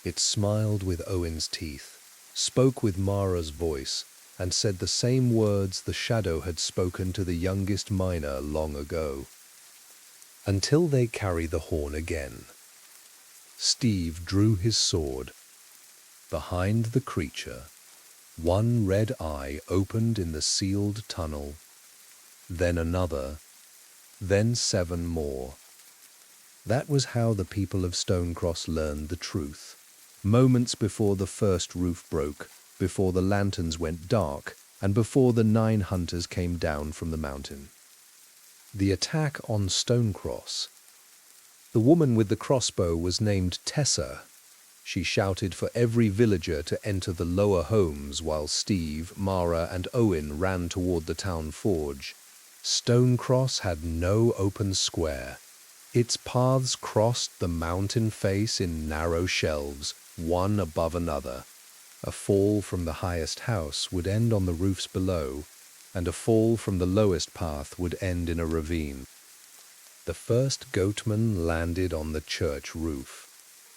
It smiled with Owen's teeth, spoke with Mara's voice, and said the same words the shadow had spoken to the youngest miner long ago. Until they carry the horn again. Steve drew his sword. Behind the creature, one red eye opened in the sealed tunnel, then another, then 7 more. That was how the people of Stonecross learned the truth. Moments before the first roof broke, before the lanterns went dark, and before the 9 hunters came down from the mountain. The attack on Stonecross. The woman with the crossbow was named Tessa. She shouted for every villager to enter the lower homes while Steve, Mara, and Owen ran toward the town forge. Stonecross had no open square. Its paths crossed the mountain face in narrow shelves, one above another. A fall from the highest house would end on the roofs below, and a fall from the lowest path would end in a ravine. The first goatman landed on the church roof.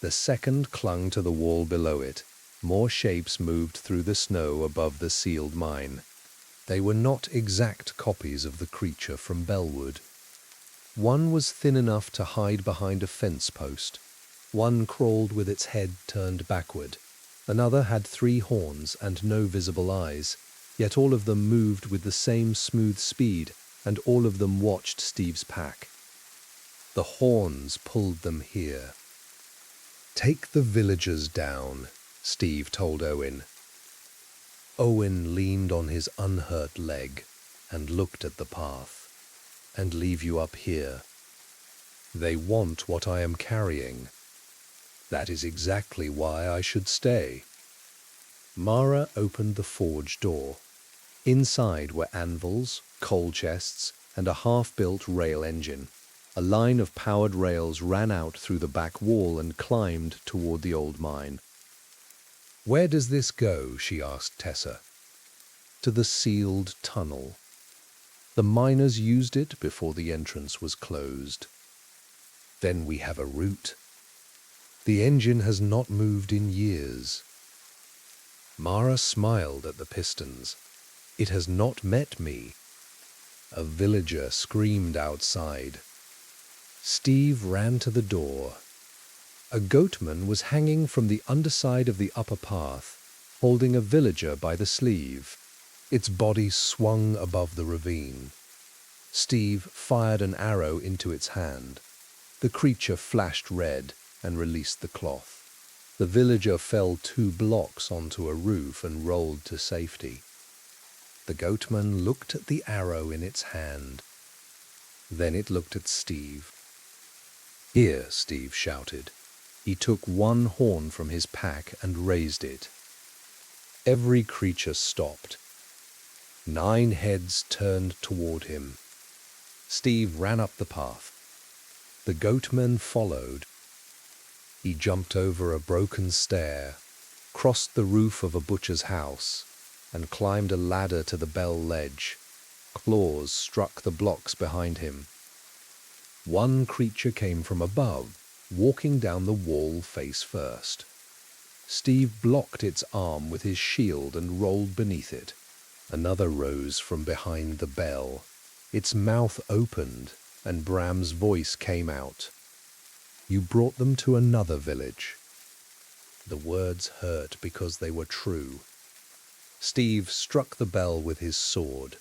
The second clung to the wall below it. More shapes moved through the snow above the sealed mine. They were not exact copies of the creature from Bellwood. One was thin enough to hide behind a fence post. One crawled with its head turned backward. Another had 3 horns and no visible eyes, yet all of them moved with the same smooth speed, and all of them watched Steve's pack. The horns pulled them here. "Take the villagers down," Steve told Owen. Owen leaned on his unhurt leg and looked at the path. "And leave you up here. They want what I am carrying. That is exactly why I should stay." Mara opened the forge door. Inside were anvils, coal chests, and a half-built rail engine. A line of powered rails ran out through the back wall and climbed toward the old mine. "Where does this go?" she asked Tessa. "To the sealed tunnel. The miners used it before the entrance was closed. Then we have a route. The engine has not moved in years." Mara smiled at the pistons. "It has not met me." A villager screamed outside. Steve ran to the door. A goatman was hanging from the underside of the upper path, holding a villager by the sleeve. Its body swung above the ravine. Steve fired an arrow into its hand. The creature flashed red and released the cloth. The villager fell 2 blocks onto a roof and rolled to safety. The goatman looked at the arrow in its hand. Then it looked at Steve. "Here," Steve shouted. He took 1 horn from his pack and raised it. Every creature stopped. 9 heads turned toward him. Steve ran up the path. The goatman followed. He jumped over a broken stair, crossed the roof of a butcher's house, and climbed a ladder to the bell ledge. Claws struck the blocks behind him. One creature came from above, walking down the wall face first. Steve blocked its arm with his shield and rolled beneath it. Another rose from behind the bell. Its mouth opened, and Bram's voice came out. "You brought them to another village." The words hurt because they were true. Steve struck the bell with his sword.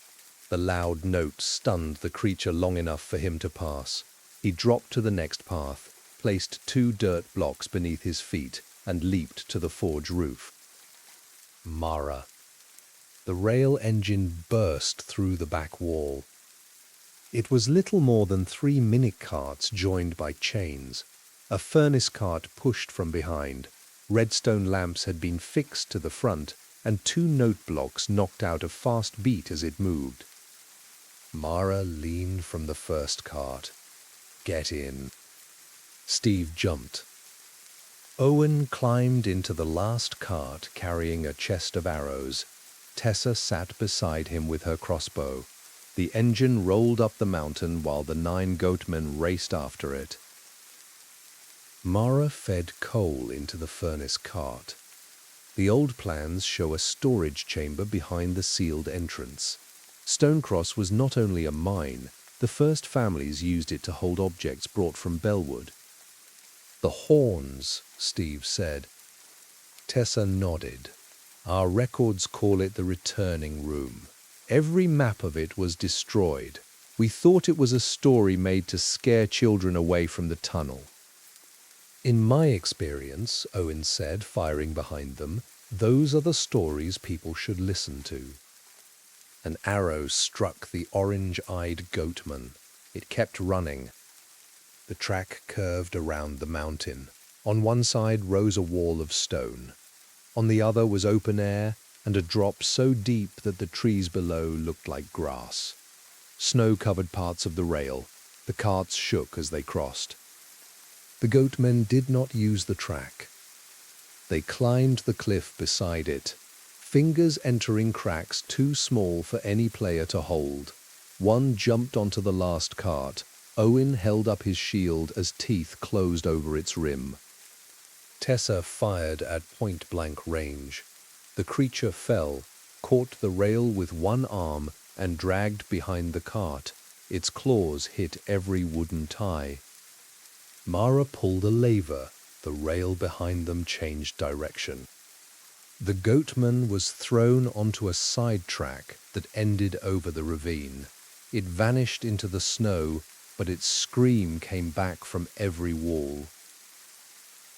The loud note stunned the creature long enough for him to pass. He dropped to the next path, placed 2 dirt blocks beneath his feet, and leaped to the forge roof. Mara. The rail engine burst through the back wall. It was little more than 3 minute carts joined by chains. A furnace cart pushed from behind. Redstone lamps had been fixed to the front, and 2 note blocks knocked out a fast beat as it moved. Mara leaned from the first cart. "Get in." Steve jumped. Owen climbed into the last cart carrying a chest of arrows. Tessa sat beside him with her crossbow. The engine rolled up the mountain while the 9 goatmen raced after it. Mara fed coal into the furnace cart. The old plans show a storage chamber behind the sealed entrance. Stonecross was not only a mine, the first families used it to hold objects brought from Bellwood. "The horns," Steve said. Tessa nodded. "Our records call it the returning room. Every map of it was destroyed. We thought it was a story made to scare children away from the tunnel." "In my experience," Owen said, firing behind them, "those are the stories people should listen to." An arrow struck the orange-eyed goatman. It kept running. The track curved around the mountain. On one side rose a wall of stone. On the other was open air and a drop so deep that the trees below looked like grass. Snow covered parts of the rail. The carts shook as they crossed. The goatmen did not use the track. They climbed the cliff beside it, fingers entering cracks too small for any player to hold. One jumped onto the last cart. Owen held up his shield as teeth closed over its rim. Tessa fired at point-blank range. The creature fell, caught the rail with one arm, and dragged behind the cart. Its claws hit every wooden tie. Mara pulled a lever. The rail behind them changed direction. The goatman was thrown onto a side track that ended over the ravine. It vanished into the snow, but its scream came back from every wall.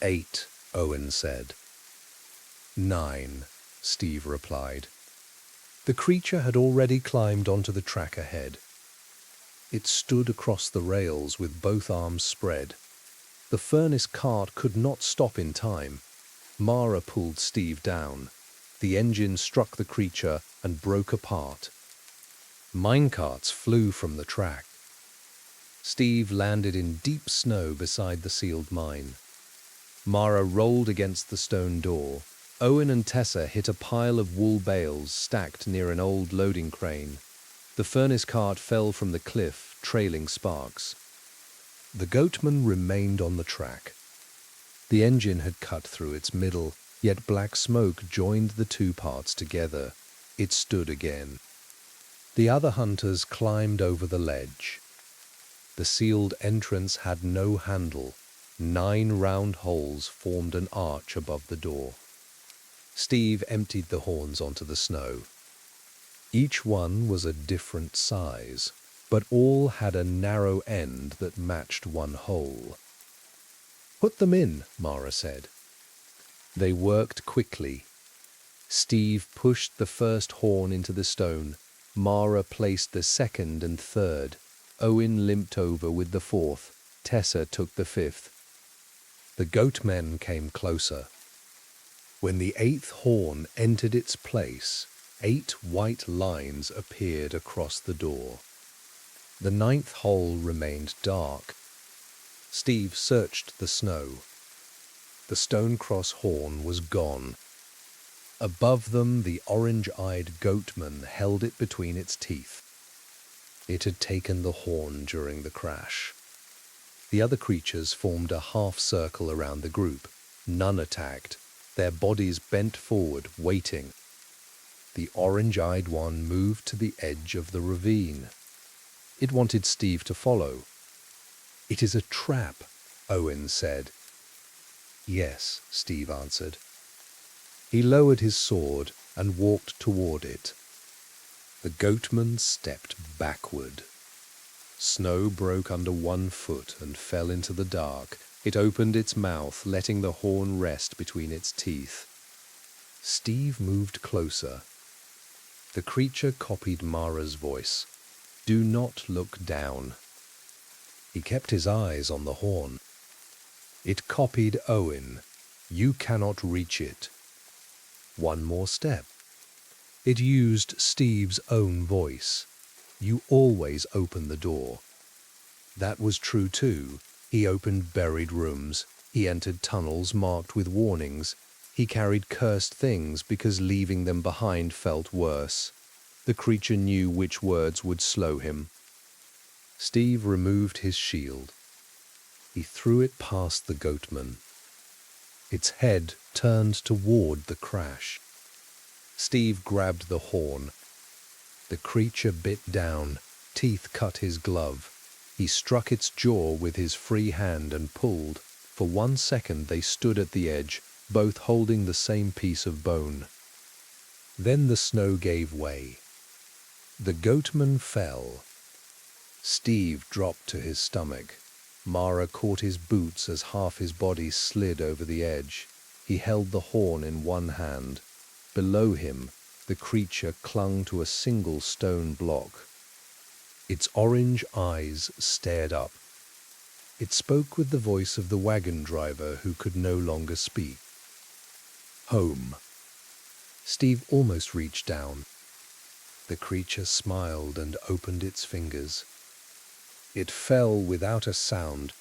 8, Owen said. 9, Steve replied. The creature had already climbed onto the track ahead. It stood across the rails with both arms spread. The furnace cart could not stop in time. Mara pulled Steve down. The engine struck the creature and broke apart. Minecarts flew from the track. Steve landed in deep snow beside the sealed mine. Mara rolled against the stone door. Owen and Tessa hit a pile of wool bales stacked near an old loading crane. The furnace cart fell from the cliff, trailing sparks. The goatman remained on the track. The engine had cut through its middle, yet black smoke joined the 2 parts together. It stood again. The other hunters climbed over the ledge. The sealed entrance had no handle. 9 round holes formed an arch above the door. Steve emptied the horns onto the snow. Each one was a different size, but all had a narrow end that matched one hole. "Put them in," Mara said. They worked quickly. Steve pushed the first horn into the stone. Mara placed the second and third. Owen limped over with the fourth. Tessa took the fifth. The goatmen came closer. When the 8th horn entered its place, 8 white lines appeared across the door. The 9th hole remained dark. Steve searched the snow. The Stonecross horn was gone. Above them, the orange-eyed goatman held it between its teeth. It had taken the horn during the crash. The other creatures formed a half-circle around the group. None attacked. Their bodies bent forward, waiting. The orange-eyed one moved to the edge of the ravine. It wanted Steve to follow. "It is a trap," Owen said. "Yes," Steve answered. He lowered his sword and walked toward it. The goatman stepped backward. Snow broke under one foot and fell into the dark. It opened its mouth, letting the horn rest between its teeth. Steve moved closer. The creature copied Mara's voice. "Do not look down." He kept his eyes on the horn. It copied Owen. "You cannot reach it." One more step. It used Steve's own voice. "You always open the door." That was true too. He opened buried rooms. He entered tunnels marked with warnings. He carried cursed things because leaving them behind felt worse. The creature knew which words would slow him. Steve removed his shield. He threw it past the goatman. Its head turned toward the crash. Steve grabbed the horn. The creature bit down. Teeth cut his glove. He struck its jaw with his free hand and pulled. For 1 second they stood at the edge, both holding the same piece of bone. Then the snow gave way. The goatman fell. Steve dropped to his stomach. Mara caught his boots as half his body slid over the edge. He held the horn in one hand. Below him, the creature clung to a single stone block. Its orange eyes stared up. It spoke with the voice of the wagon driver who could no longer speak. "Home." Steve almost reached down. The creature smiled and opened its fingers. It fell without a sound.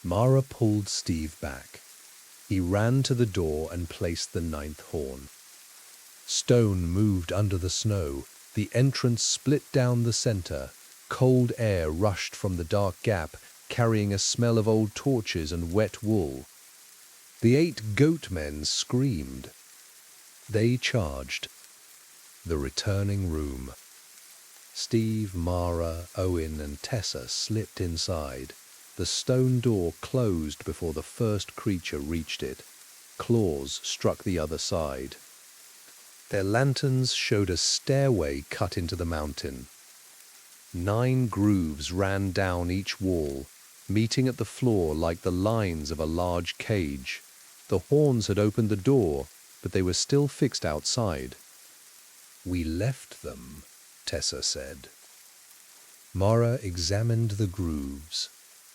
Mara pulled Steve back. He ran to the door and placed the 9th horn. Stone moved under the snow. The entrance split down the center. Cold air rushed from the dark gap, carrying a smell of old torches and wet wool. The 8 goatmen screamed. They charged. The returning room. Steve, Mara, Owen, and Tessa slipped inside. The stone door closed before the first creature reached it. Claws struck the other side. Their lanterns showed a stairway cut into the mountain. 9 grooves ran down each wall, meeting at the floor like the lines of a large cage. The horns had opened the door, but they were still fixed outside. "We left them," Tessa said. Mara examined the grooves.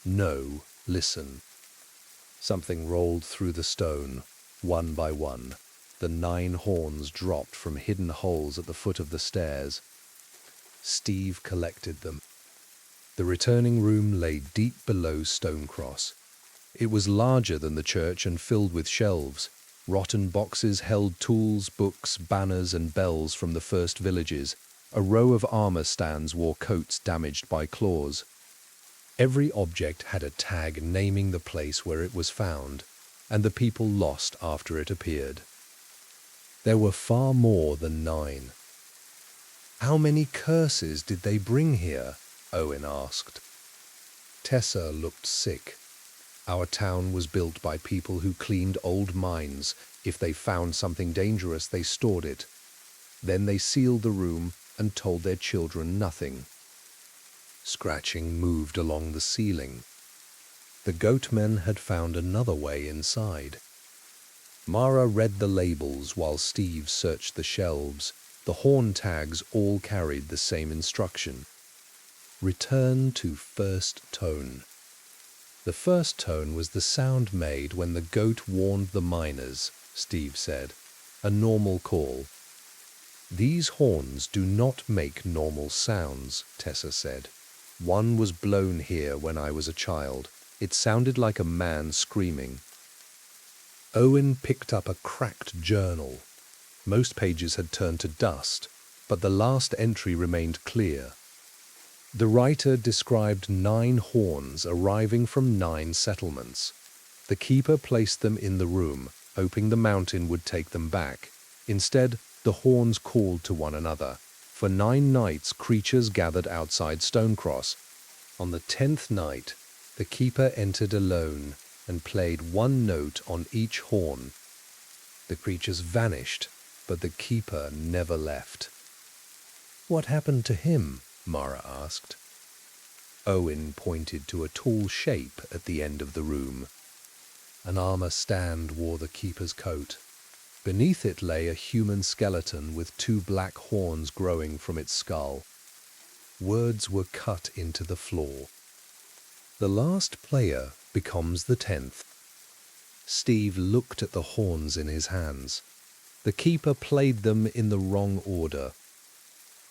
"No, listen." Something rolled through the stone, one by one. The 9 horns dropped from hidden holes at the foot of the stairs. Steve collected them. The returning room lay deep below Stonecross. It was larger than the church and filled with shelves. Rotten boxes held tools, books, banners, and bells from the first villages. A row of armor stands wore coats damaged by claws. Every object had a tag naming the place where it was found, and the people lost after it appeared. There were far more than 9. "How many curses did they bring here?" Owen asked. Tessa looked sick. "Our town was built by people who cleaned old mines. If they found something dangerous, they stored it. Then they sealed the room and told their children nothing." Scratching moved along the ceiling. The goatmen had found another way inside. Mara read the labels while Steve searched the shelves. The horn tags all carried the same instruction. "Return to first tone." The first tone was the sound made when the goat warned the miners, Steve said. A normal call. "These horns do not make normal sounds," Tessa said. "One was blown here when I was a child. It sounded like a man screaming." Owen picked up a cracked journal. Most pages had turned to dust, but the last entry remained clear. The writer described 9 horns arriving from 9 settlements. The keeper placed them in the room, hoping the mountain would take them back. Instead, the horns called to one another. For 9 nights, creatures gathered outside Stonecross. On the 10th night, the keeper entered alone and played 1 note on each horn. The creatures vanished, but the keeper never left. "What happened to him?" Mara asked. Owen pointed to a tall shape at the end of the room. An armor stand wore the keeper's coat. Beneath it lay a human skeleton with 2 black horns growing from its skull. Words were cut into the floor. The last player becomes the 10th. Steve looked at the horns in his hands. The keeper played them in the wrong order.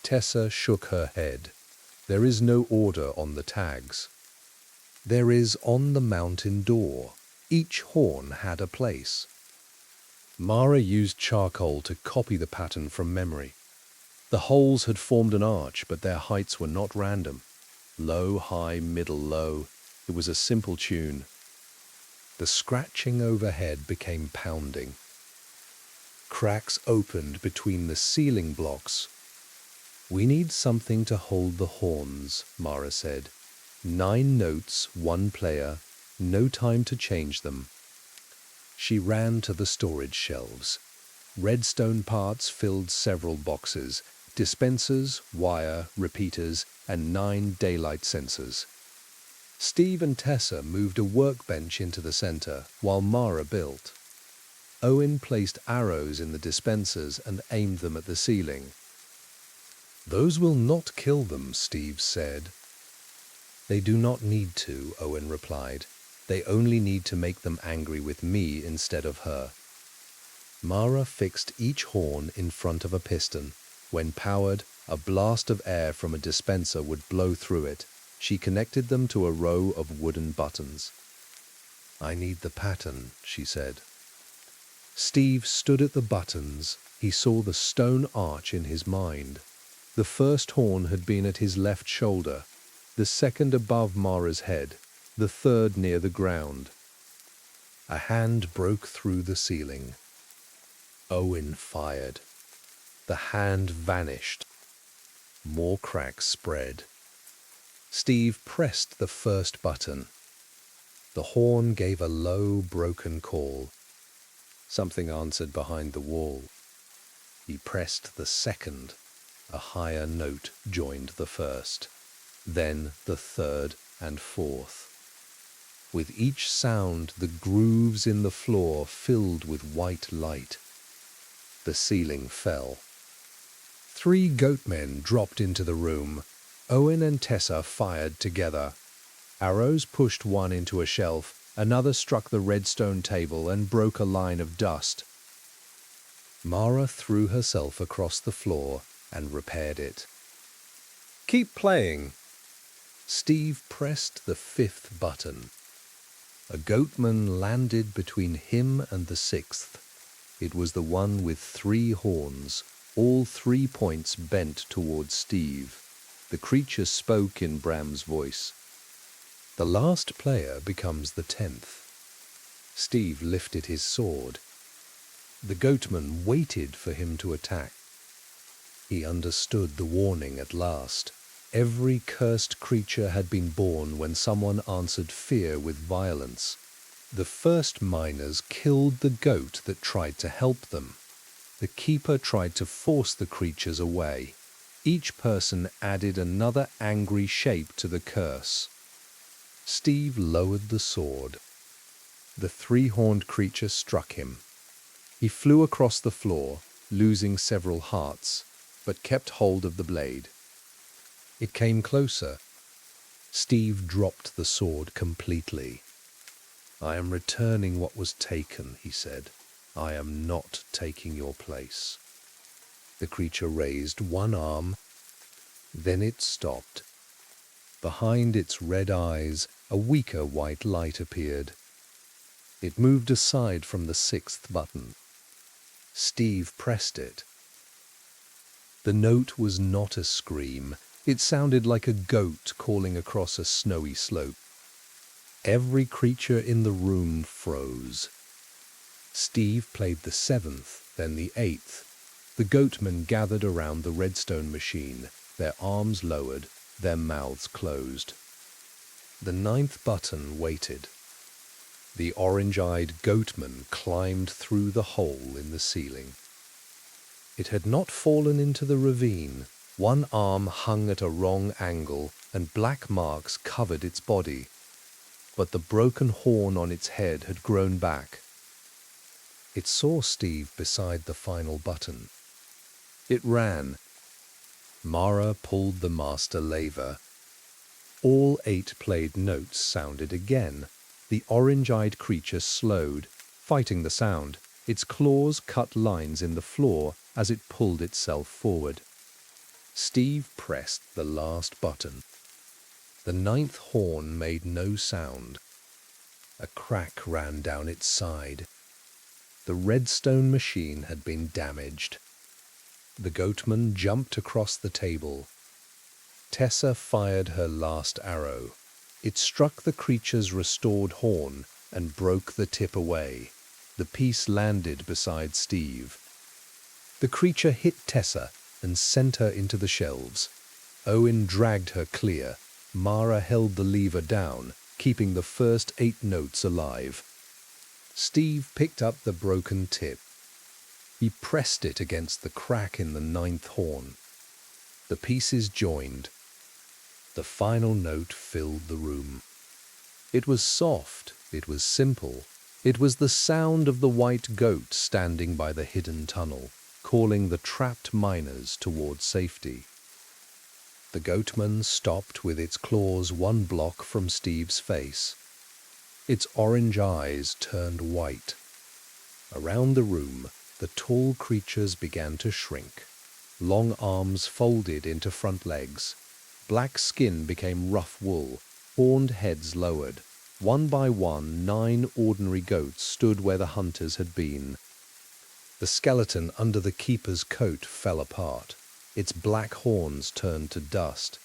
Tessa shook her head. There is no order on the tags. There is on the mountain door. Each horn had a place. Mara used charcoal to copy the pattern from memory. The holes had formed an arch, but their heights were not random. Low, high, middle, low. It was a simple tune. The scratching overhead became pounding. Cracks opened between the ceiling blocks. We need something to hold the horns, Mara said. 9 notes, 1 player, no time to change them. She ran to the storage shelves. Redstone parts filled several boxes, dispensers, wire, repeaters, and 9 daylight sensors. Steve and Tessa moved a workbench into the center, while Mara built. Owen placed arrows in the dispensers and aimed them at the ceiling. Those will not kill them, Steve said. They do not need to, Owen replied. They only need to make them angry with me instead of her. Mara fixed each horn in front of a piston. When powered, a blast of air from a dispenser would blow through it. She connected them to a row of wooden buttons. I need the pattern, she said. Steve stood at the buttons. He saw the stone arch in his mind. The first horn had been at his left shoulder, the second above Mara's head, the third near the ground. A hand broke through the ceiling. Owen fired. The hand vanished. More cracks spread. Steve pressed the first button. The horn gave a low, broken call. Something answered behind the wall. He pressed the second. A higher note joined the first. Then the third and fourth. With each sound, the grooves in the floor filled with white light. The ceiling fell. 3 goatmen dropped into the room. Owen and Tessa fired together. Arrows pushed one into a shelf, another struck the redstone table and broke a line of dust. Mara threw herself across the floor and repaired it. Keep playing. Steve pressed the 5th button. A goatman landed between him and the 6th. It was the one with 3 horns, all 3 points bent towards Steve. The creature spoke in Bram's voice. The last player becomes the 10th. Steve lifted his sword. The goatman waited for him to attack. He understood the warning at last. Every cursed creature had been born when someone answered fear with violence. The first miners killed the goat that tried to help them. The keeper tried to force the creatures away. Each person added another angry shape to the curse. Steve lowered the sword. The 3-horned creature struck him. He flew across the floor, losing several hearts, but kept hold of the blade. It came closer. Steve dropped the sword completely. I am returning what was taken, he said. I am not taking your place. The creature raised one arm, then it stopped. Behind its red eyes, a weaker white light appeared. It moved aside from the 6th button. Steve pressed it. The note was not a scream. It sounded like a goat calling across a snowy slope. Every creature in the room froze. Steve played the 7th, then the 8th. The goatmen gathered around the redstone machine, their arms lowered, their mouths closed. The 9th button waited. The orange-eyed goatman climbed through the hole in the ceiling. It had not fallen into the ravine. One arm hung at a wrong angle, and black marks covered its body, but the broken horn on its head had grown back. It saw Steve beside the final button. It ran. Mara pulled the master lever. All 8 played notes sounded again. The orange-eyed creature slowed, fighting the sound. Its claws cut lines in the floor as it pulled itself forward. Steve pressed the last button. The 9th horn made no sound. A crack ran down its side. The redstone machine had been damaged. The goatman jumped across the table. Tessa fired her last arrow. It struck the creature's restored horn and broke the tip away. The piece landed beside Steve. The creature hit Tessa and sent her into the shelves. Owen dragged her clear. Mara held the lever down, keeping the first 8 notes alive. Steve picked up the broken tip. He pressed it against the crack in the 9th horn. The pieces joined. The final note filled the room. It was soft, it was simple. It was the sound of the white goat standing by the hidden tunnel, calling the trapped miners toward safety. The goatman stopped with its claws 1 block from Steve's face. Its orange eyes turned white. Around the room, the tall creatures began to shrink. Long arms folded into front legs. Black skin became rough wool. Horned heads lowered. One by one, 9 ordinary goats stood where the hunters had been. The skeleton under the keeper's coat fell apart. Its black horns turned to dust.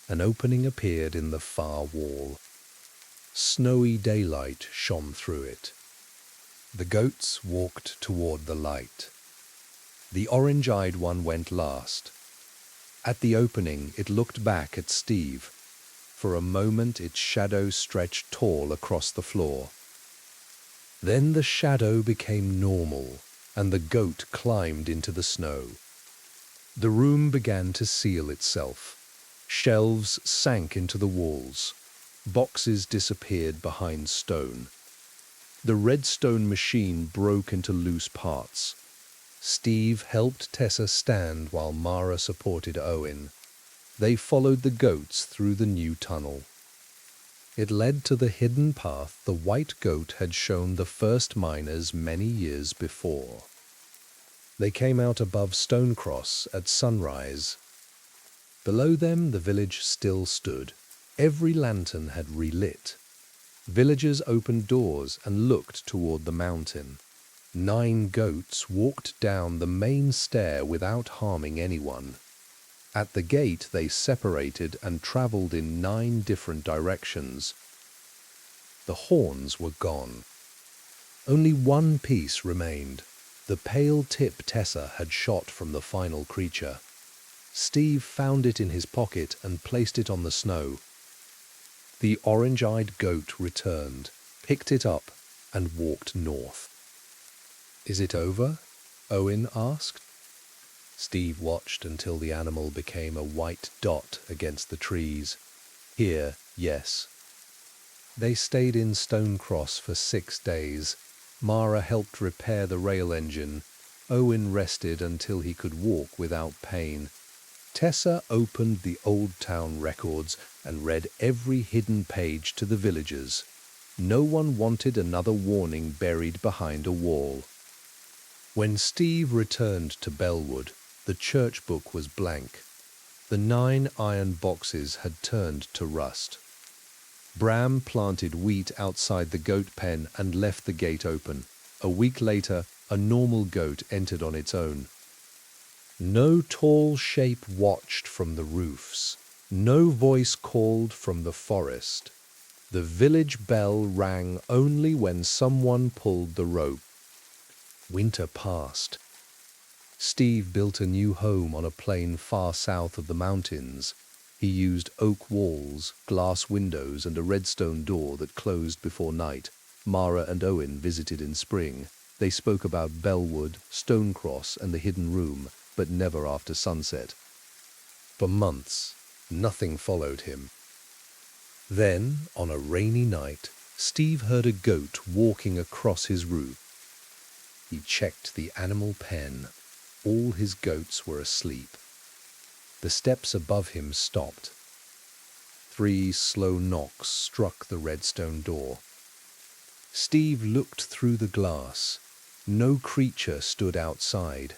An opening appeared in the far wall. Snowy daylight shone through it. The goats walked toward the light. The orange-eyed one went last. At the opening, it looked back at Steve. For a moment, its shadow stretched tall across the floor. Then the shadow became normal, and the goat climbed into the snow. The room began to seal itself. Shelves sank into the walls. Boxes disappeared behind stone. The redstone machine broke into loose parts. Steve helped Tessa stand while Mara supported Owen. They followed the goats through the new tunnel. It led to the hidden path the white goat had shown the first miners many years before. They came out above Stonecross at sunrise. Below them the village still stood. Every lantern had relit. Villagers opened doors and looked toward the mountain. 9 goats walked down the main stair without harming anyone. At the gate they separated and traveled in 9 different directions. The horns were gone. Only 1 piece remained, the pale tip Tessa had shot from the final creature. Steve found it in his pocket and placed it on the snow. The orange-eyed goat returned, picked it up, and walked north. "Is it over?" Owen asked. Steve watched until the animal became a white dot against the trees. "Here, yes." They stayed in Stonecross for 6 days. Mara helped repair the rail engine. Owen rested until he could walk without pain. Tessa opened the Old Town records and read every hidden page to the villagers. No one wanted another warning buried behind a wall. When Steve returned to Bellwood, the church book was blank. The 9 iron boxes had turned to rust. Bram planted wheat outside the goat pen and left the gate open. A week later, a normal goat entered on its own. No tall shape watched from the roofs. No voice called from the forest. The village bell rang only when someone pulled the rope. Winter passed. Steve built a new home on a plain far south of the mountains. He used oak walls, glass windows, and a redstone door that closed before night. Mara and Owen visited in spring. They spoke about Bellwood, Stonecross, and the hidden room, but never after sunset. For months, Nothing followed him. Then, on a rainy night, Steve heard a goat walking across his roof. He checked the animal pen. All his goats were asleep. The steps above him stopped. 3 slow knocks struck the redstone door. Steve looked through the glass. No creature stood outside.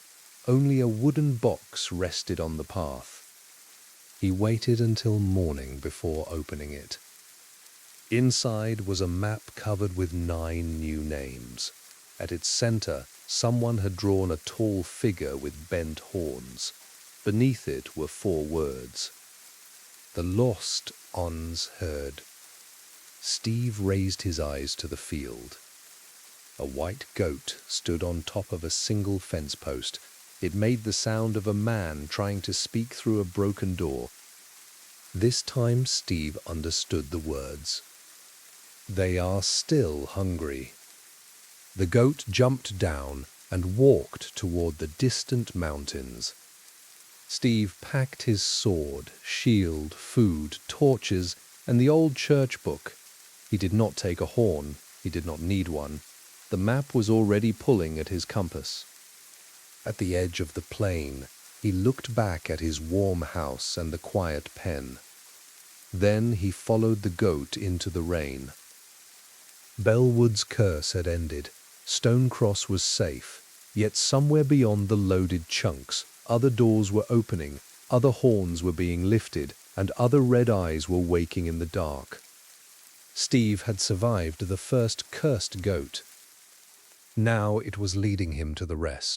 Only a wooden box rested on the path. He waited until morning before opening it. Inside was a map covered with 9 new names. At its center, someone had drawn a tall figure with bent horns. Beneath it were 4 words. The lost ons heard. Steve raised his eyes to the field. A white goat stood on top of a single fence post. It made the sound of a man trying to speak through a broken door. This time Steve understood the words. They are still hungry. The goat jumped down and walked toward the distant mountains. Steve packed his sword, shield, food, torches, and the old church book. He did not take a horn. He did not need one. The map was already pulling at his compass. At the edge of the plain, he looked back at his warm house and the quiet pen. Then he followed the goat into the rain. Bellwood's curse had ended. Stonecross was safe. Yet somewhere beyond the loaded chunks, other doors were opening, other horns were being lifted, and other red eyes were waking in the dark. Steve had survived the first cursed goat. Now it was leading him to the rest.